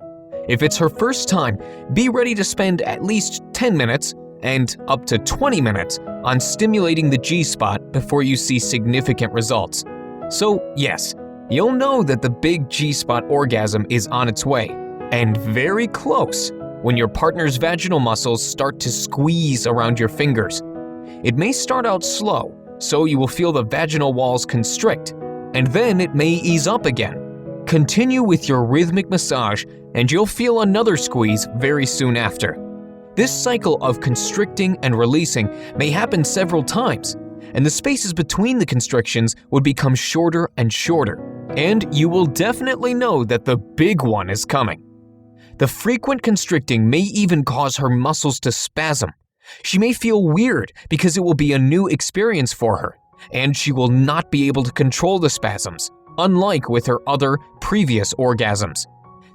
If it's her first time, be ready to spend at least 10 minutes and up to 20 minutes on stimulating the G-spot before you see significant results. So yes, you'll know that the big G-spot orgasm is on its way, and very close, when your partner's vaginal muscles start to squeeze around your fingers. It may start out slow, so you will feel the vaginal walls constrict, and then it may ease up again. Continue with your rhythmic massage and you'll feel another squeeze very soon after. This cycle of constricting and releasing may happen several times, and the spaces between the constrictions would become shorter and shorter, and you will definitely know that the big one is coming. The frequent constricting may even cause her muscles to spasm. She may feel weird because it will be a new experience for her, and she will not be able to control the spasms, unlike with her other previous orgasms.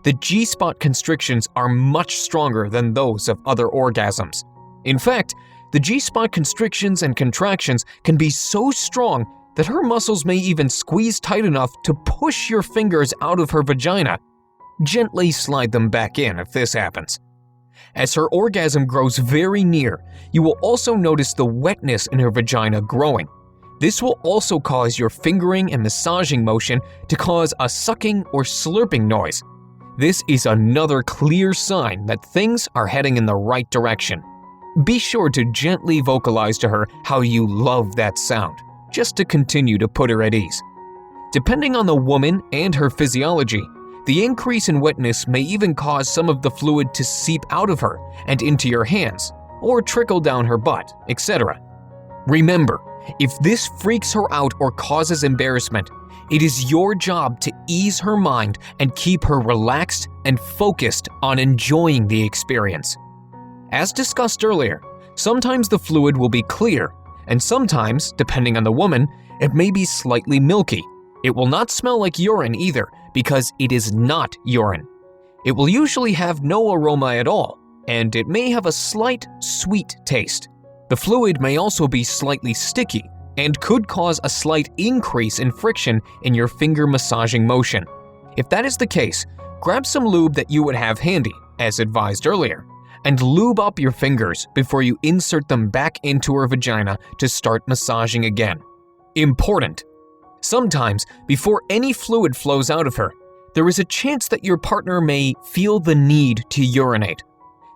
The G-spot constrictions are much stronger than those of other orgasms. In fact, the G-spot constrictions and contractions can be so strong that her muscles may even squeeze tight enough to push your fingers out of her vagina. Gently slide them back in if this happens. As her orgasm grows very near, you will also notice the wetness in her vagina growing. This will also cause your fingering and massaging motion to cause a sucking or slurping noise. This is another clear sign that things are heading in the right direction. Be sure to gently vocalize to her how you love that sound, just to continue to put her at ease. Depending on the woman and her physiology, the increase in wetness may even cause some of the fluid to seep out of her and into your hands, or trickle down her butt, etc. Remember, if this freaks her out or causes embarrassment, it is your job to ease her mind and keep her relaxed and focused on enjoying the experience. As discussed earlier, sometimes the fluid will be clear, and sometimes, depending on the woman, it may be slightly milky. It will not smell like urine either, because it is not urine. It will usually have no aroma at all, and it may have a slight sweet taste. The fluid may also be slightly sticky and could cause a slight increase in friction in your finger massaging motion. If that is the case, grab some lube that you would have handy, as advised earlier, and lube up your fingers before you insert them back into her vagina to start massaging again. Important! Sometimes, before any fluid flows out of her, there is a chance that your partner may feel the need to urinate.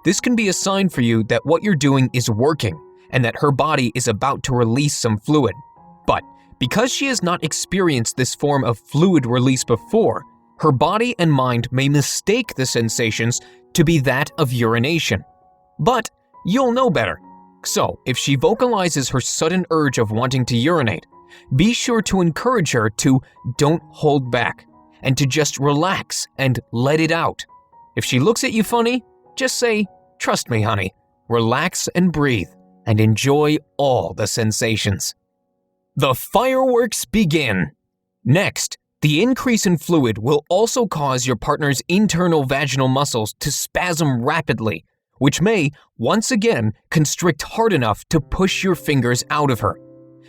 This can be a sign for you that what you're doing is working and that her body is about to release some fluid. But because she has not experienced this form of fluid release before, her body and mind may mistake the sensations to be that of urination. But you'll know better. So if she vocalizes her sudden urge of wanting to urinate, be sure to encourage her to don't hold back and to just relax and let it out. If she looks at you funny, just say, "Trust me, honey." Relax and breathe and enjoy all the sensations. The fireworks begin. Next, the increase in fluid will also cause your partner's internal vaginal muscles to spasm rapidly, which may, once again, constrict hard enough to push your fingers out of her.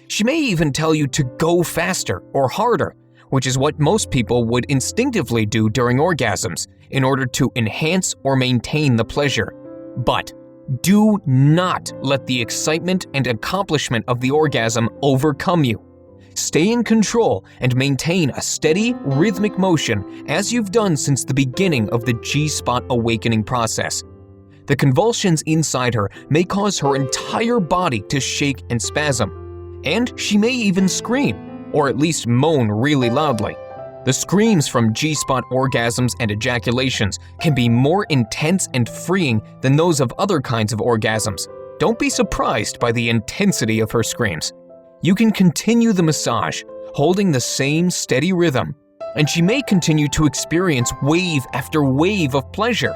She may even tell you to go faster or harder, which is what most people would instinctively do during orgasms in order to enhance or maintain the pleasure. But do not let the excitement and accomplishment of the orgasm overcome you. Stay in control and maintain a steady, rhythmic motion as you've done since the beginning of the G-spot awakening process. The convulsions inside her may cause her entire body to shake and spasm. And she may even scream, or at least moan really loudly. The screams from G-spot orgasms and ejaculations can be more intense and freeing than those of other kinds of orgasms. Don't be surprised by the intensity of her screams. You can continue the massage, holding the same steady rhythm, and she may continue to experience wave after wave of pleasure.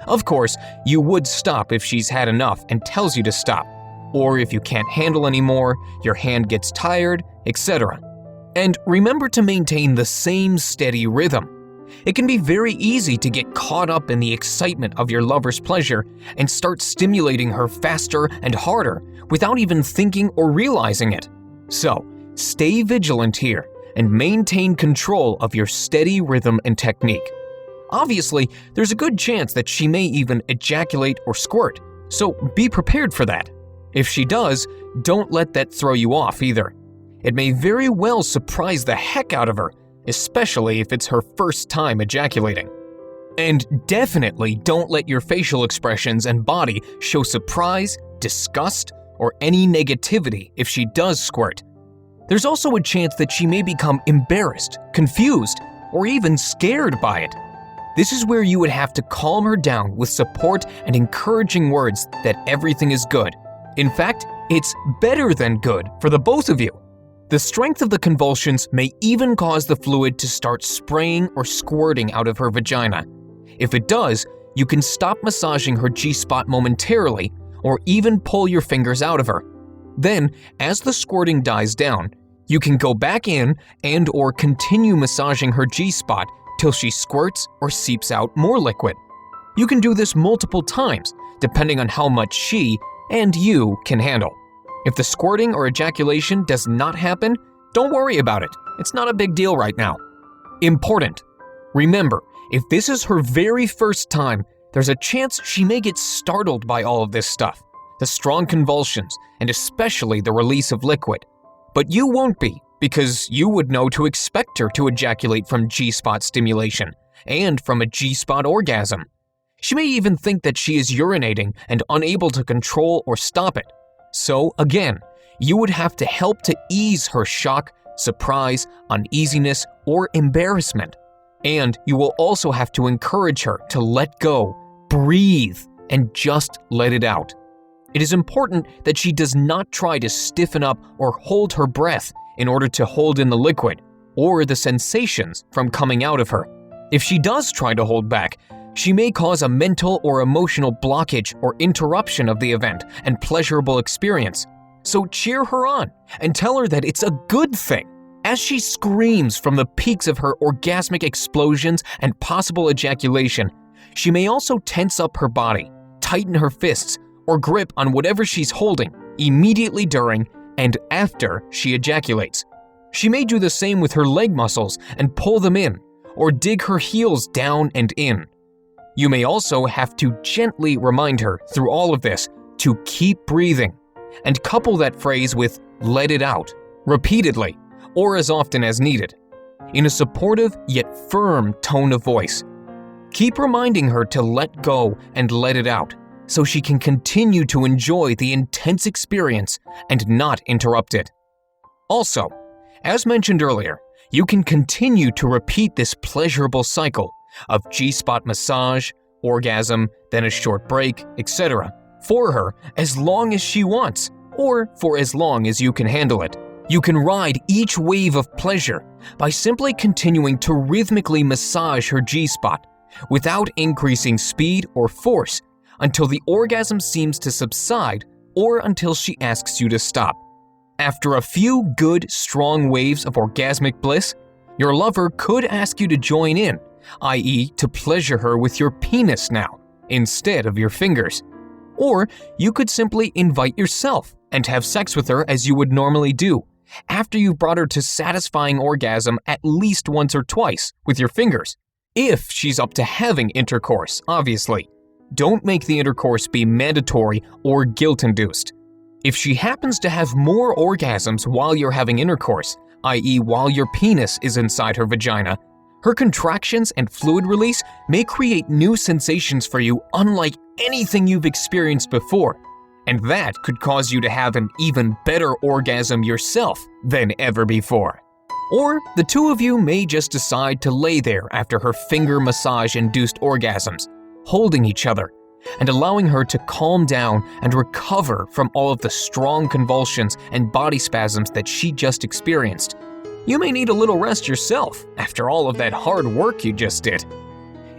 Of course, you would stop if she's had enough and tells you to stop, or if you can't handle anymore, your hand gets tired, etc. And remember to maintain the same steady rhythm. It can be very easy to get caught up in the excitement of your lover's pleasure and start stimulating her faster and harder without even thinking or realizing it. So, stay vigilant here and maintain control of your steady rhythm and technique. Obviously, there's a good chance that she may even ejaculate or squirt, so be prepared for that. If she does, don't let that throw you off either. It may very well surprise the heck out of her, especially if it's her first time ejaculating. And definitely don't let your facial expressions and body show surprise, disgust, or any negativity if she does squirt. There's also a chance that she may become embarrassed, confused, or even scared by it. This is where you would have to calm her down with support and encouraging words that everything is good. In fact, it's better than good for the both of you. The strength of the convulsions may even cause the fluid to start spraying or squirting out of her vagina. If it does, you can stop massaging her G-spot momentarily or even pull your fingers out of her. Then, as the squirting dies down, you can go back in and or continue massaging her G-spot till she squirts or seeps out more liquid. You can do this multiple times, depending on how much she and you can handle. If the squirting or ejaculation does not happen, don't worry about it. It's not a big deal right now. Important. Remember, if this is her very first time, there's a chance she may get startled by all of this stuff, the strong convulsions, and especially the release of liquid. But you won't be, because you would know to expect her to ejaculate from G-spot stimulation and from a G-spot orgasm. She may even think that she is urinating and unable to control or stop it. So again, you would have to help to ease her shock, surprise, uneasiness, or embarrassment. And you will also have to encourage her to let go, breathe, and just let it out. It is important that she does not try to stiffen up or hold her breath in order to hold in the liquid or the sensations from coming out of her. If she does try to hold back, she may cause a mental or emotional blockage or interruption of the event and pleasurable experience. So cheer her on and tell her that it's a good thing. As she screams from the peaks of her orgasmic explosions and possible ejaculation, she may also tense up her body, tighten her fists, or grip on whatever she's holding immediately during and after she ejaculates. She may do the same with her leg muscles and pull them in, or dig her heels down and in. You may also have to gently remind her through all of this to keep breathing, and couple that phrase with "let it out" repeatedly or as often as needed, in a supportive yet firm tone of voice. Keep reminding her to let go and let it out so she can continue to enjoy the intense experience and not interrupt it. Also, as mentioned earlier, you can continue to repeat this pleasurable cycle of G-spot massage, orgasm, then a short break, etc. for her as long as she wants, or for as long as you can handle it. You can ride each wave of pleasure by simply continuing to rhythmically massage her G-spot without increasing speed or force until the orgasm seems to subside or until she asks you to stop. After a few good, strong waves of orgasmic bliss, your lover could ask you to join in, i.e. to pleasure her with your penis now, instead of your fingers. Or you could simply invite yourself and have sex with her as you would normally do, after you've brought her to satisfying orgasm at least once or twice with your fingers. If she's up to having intercourse, obviously. Don't make the intercourse be mandatory or guilt-induced. If she happens to have more orgasms while you're having intercourse, i.e. while your penis is inside her vagina, her contractions and fluid release may create new sensations for you unlike anything you've experienced before. And that could cause you to have an even better orgasm yourself than ever before. Or the two of you may just decide to lay there after her finger massage-induced orgasms, holding each other, and allowing her to calm down and recover from all of the strong convulsions and body spasms that she just experienced. You may need a little rest yourself after all of that hard work you just did.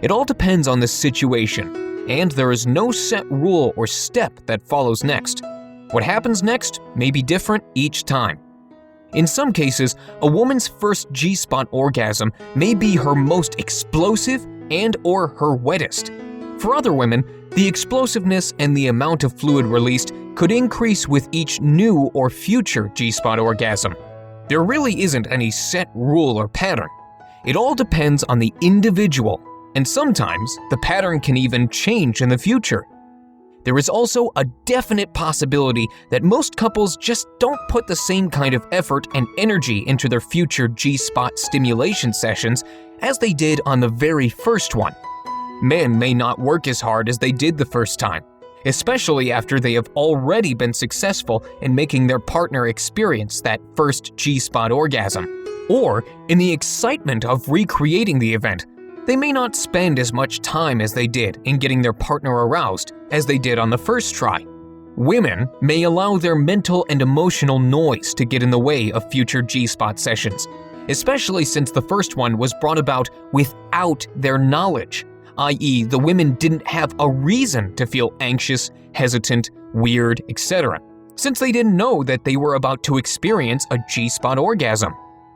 It all depends on the situation, and there is no set rule or step that follows next. What happens next may be different each time. In some cases, a woman's first G-spot orgasm may be her most explosive and/or her wettest. For other women, the explosiveness and the amount of fluid released could increase with each new or future G-spot orgasm. There really isn't any set rule or pattern. It all depends on the individual, and sometimes the pattern can even change in the future. There is also a definite possibility that most couples just don't put the same kind of effort and energy into their future G-spot stimulation sessions as they did on the very first one. Men may not work as hard as they did the first time, especially after they have already been successful in making their partner experience that first G-spot orgasm. Or, in the excitement of recreating the event, they may not spend as much time as they did in getting their partner aroused as they did on the first try. Women may allow their mental and emotional noise to get in the way of future G-spot sessions, especially since the first one was brought about without their knowledge, i.e. the women didn't have a reason to feel anxious, hesitant, weird, etc., since they didn't know that they were about to experience a G-spot orgasm.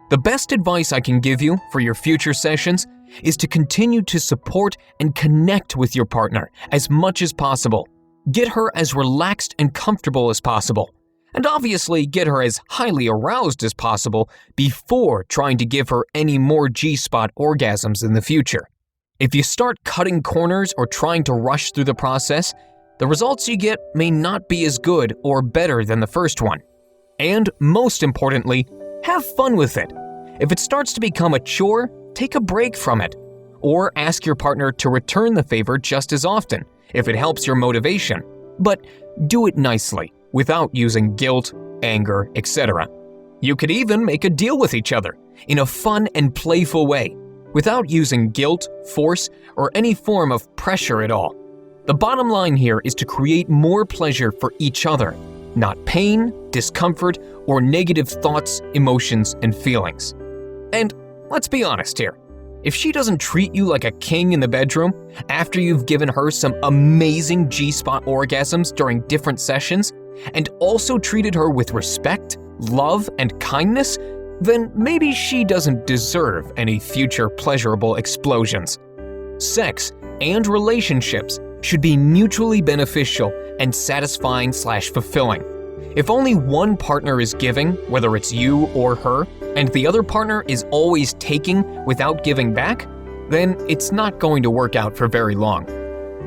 The best advice I can give you for your future sessions is to continue to support and connect with your partner as much as possible. Get her as relaxed and comfortable as possible, and obviously get her as highly aroused as possible before trying to give her any more G-spot orgasms in the future. If you start cutting corners or trying to rush through the process, the results you get may not be as good or better than the first one. And most importantly, have fun with it. If it starts to become a chore, take a break from it. Or ask your partner to return the favor just as often, if it helps your motivation. But do it nicely, without using guilt, anger, etc. You could even make a deal with each other, in a fun and playful way, without using guilt, force, or any form of pressure at all. The bottom line here is to create more pleasure for each other, not pain, discomfort, or negative thoughts, emotions, and feelings. And let's be honest here. If she doesn't treat you like a king in the bedroom after you've given her some amazing G-spot orgasms during different sessions, and also treated her with respect, love, and kindness, then maybe she doesn't deserve any future pleasurable explosions. Sex and relationships should be mutually beneficial and satisfying/fulfilling. If only one partner is giving, whether it's you or her, and the other partner is always taking without giving back, then it's not going to work out for very long.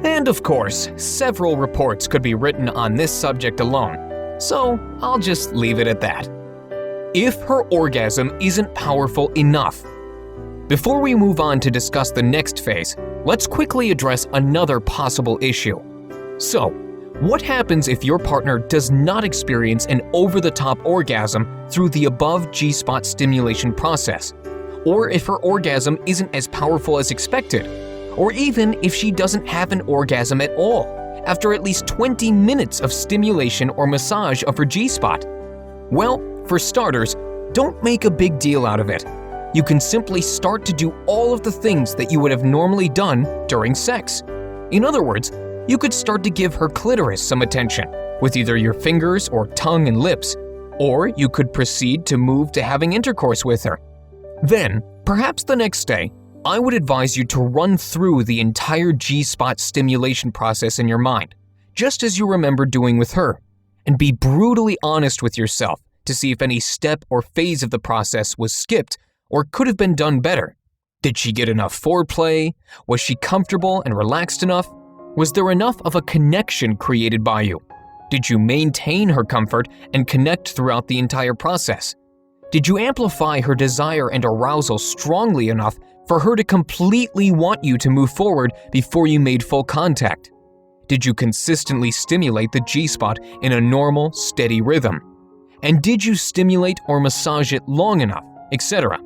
And of course, several reports could be written on this subject alone, so I'll just leave it at that. If her orgasm isn't powerful enough. Before we move on to discuss the next phase, let's quickly address another possible issue. So, what happens if your partner does not experience an over-the-top orgasm through the above G-spot stimulation process? Or if her orgasm isn't as powerful as expected? Or even if she doesn't have an orgasm at all, after at least 20 minutes of stimulation or massage of her G-spot? Well, for starters, don't make a big deal out of it. You can simply start to do all of the things that you would have normally done during sex. In other words, you could start to give her clitoris some attention, with either your fingers or tongue and lips, or you could proceed to move to having intercourse with her. Then, perhaps the next day, I would advise you to run through the entire G-spot stimulation process in your mind, just as you remember doing with her, and be brutally honest with yourself to see if any step or phase of the process was skipped or could have been done better. Did she get enough foreplay? Was she comfortable and relaxed enough? Was there enough of a connection created by you? Did you maintain her comfort and connect throughout the entire process? Did you amplify her desire and arousal strongly enough for her to completely want you to move forward before you made full contact? Did you consistently stimulate the G-spot in a normal, steady rhythm? And did you stimulate or massage it long enough, etc.?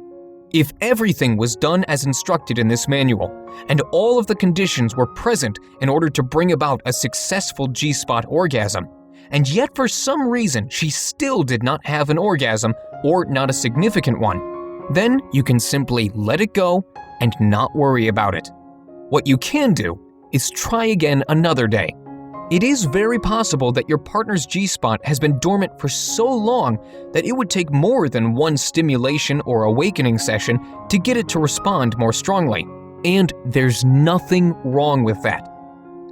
If everything was done as instructed in this manual, and all of the conditions were present in order to bring about a successful G-spot orgasm, and yet for some reason she still did not have an orgasm or not a significant one, then you can simply let it go and not worry about it. What you can do is try again another day. It is very possible that your partner's G-spot has been dormant for so long that it would take more than one stimulation or awakening session to get it to respond more strongly. And there's nothing wrong with that.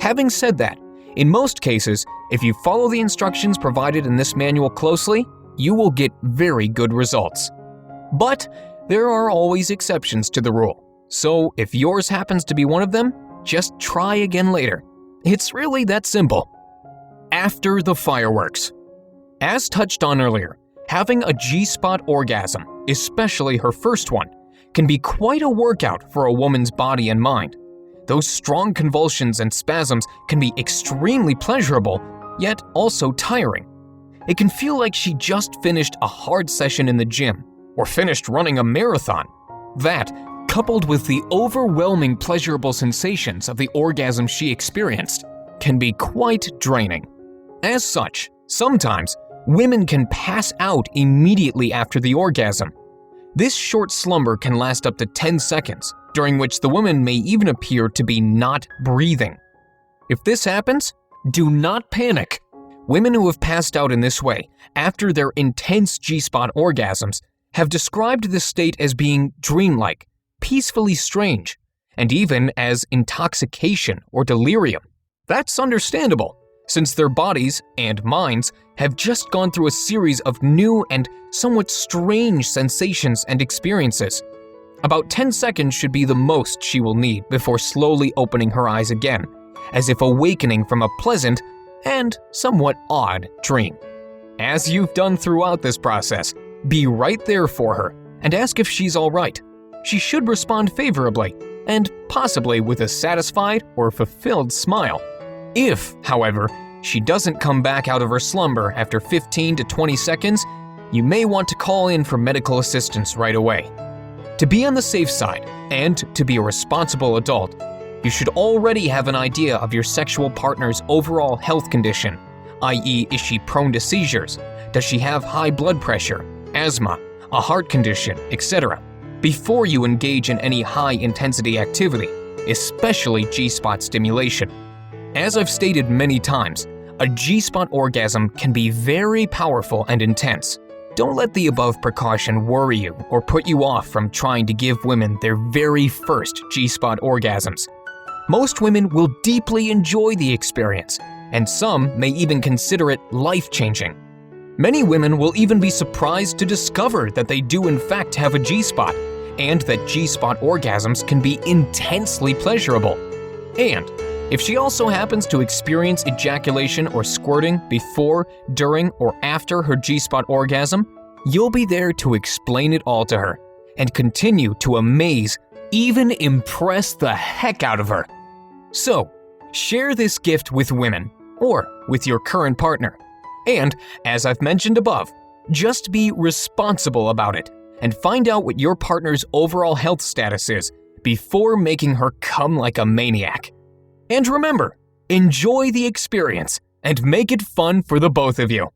Having said that, in most cases, if you follow the instructions provided in this manual closely, you will get very good results. But there are always exceptions to the rule. So if yours happens to be one of them, just try again later. It's really that simple. After the fireworks. As touched on earlier, having a G-spot orgasm, especially her first one, can be quite a workout for a woman's body and mind. Those strong convulsions and spasms can be extremely pleasurable, yet also tiring. It can feel like she just finished a hard session in the gym or finished running a marathon. That, coupled with the overwhelming pleasurable sensations of the orgasm she experienced, can be quite draining. As such, sometimes women can pass out immediately after the orgasm. This short slumber can last up to 10 seconds, during which the woman may even appear to be not breathing. If this happens, do not panic. Women who have passed out in this way after their intense G-spot orgasms have described this state as being dreamlike, peacefully strange, and even as intoxication or delirium. That's understandable, since their bodies and minds have just gone through a series of new and somewhat strange sensations and experiences. About 10 seconds should be the most she will need before slowly opening her eyes again, as if awakening from a pleasant and somewhat odd dream. As you've done throughout this process, be right there for her and ask if she's all right. She should respond favorably, and possibly with a satisfied or fulfilled smile. If, however, she doesn't come back out of her slumber after 15 to 20 seconds, you may want to call in for medical assistance right away. To be on the safe side, and to be a responsible adult, you should already have an idea of your sexual partner's overall health condition, i.e., is she prone to seizures? Does she have high blood pressure, asthma, a heart condition, etc., before you engage in any high-intensity activity, especially G-spot stimulation. As I've stated many times, a G-spot orgasm can be very powerful and intense. Don't let the above precaution worry you or put you off from trying to give women their very first G-spot orgasms. Most women will deeply enjoy the experience, and some may even consider it life-changing. Many women will even be surprised to discover that they do in fact have a G-spot, and that G-spot orgasms can be intensely pleasurable. And if she also happens to experience ejaculation or squirting before, during, or after her G-spot orgasm, you'll be there to explain it all to her and continue to amaze, even impress the heck out of her. So, share this gift with women, or with your current partner. And, as I've mentioned above, just be responsible about it and find out what your partner's overall health status is before making her come like a maniac. And remember, enjoy the experience and make it fun for the both of you.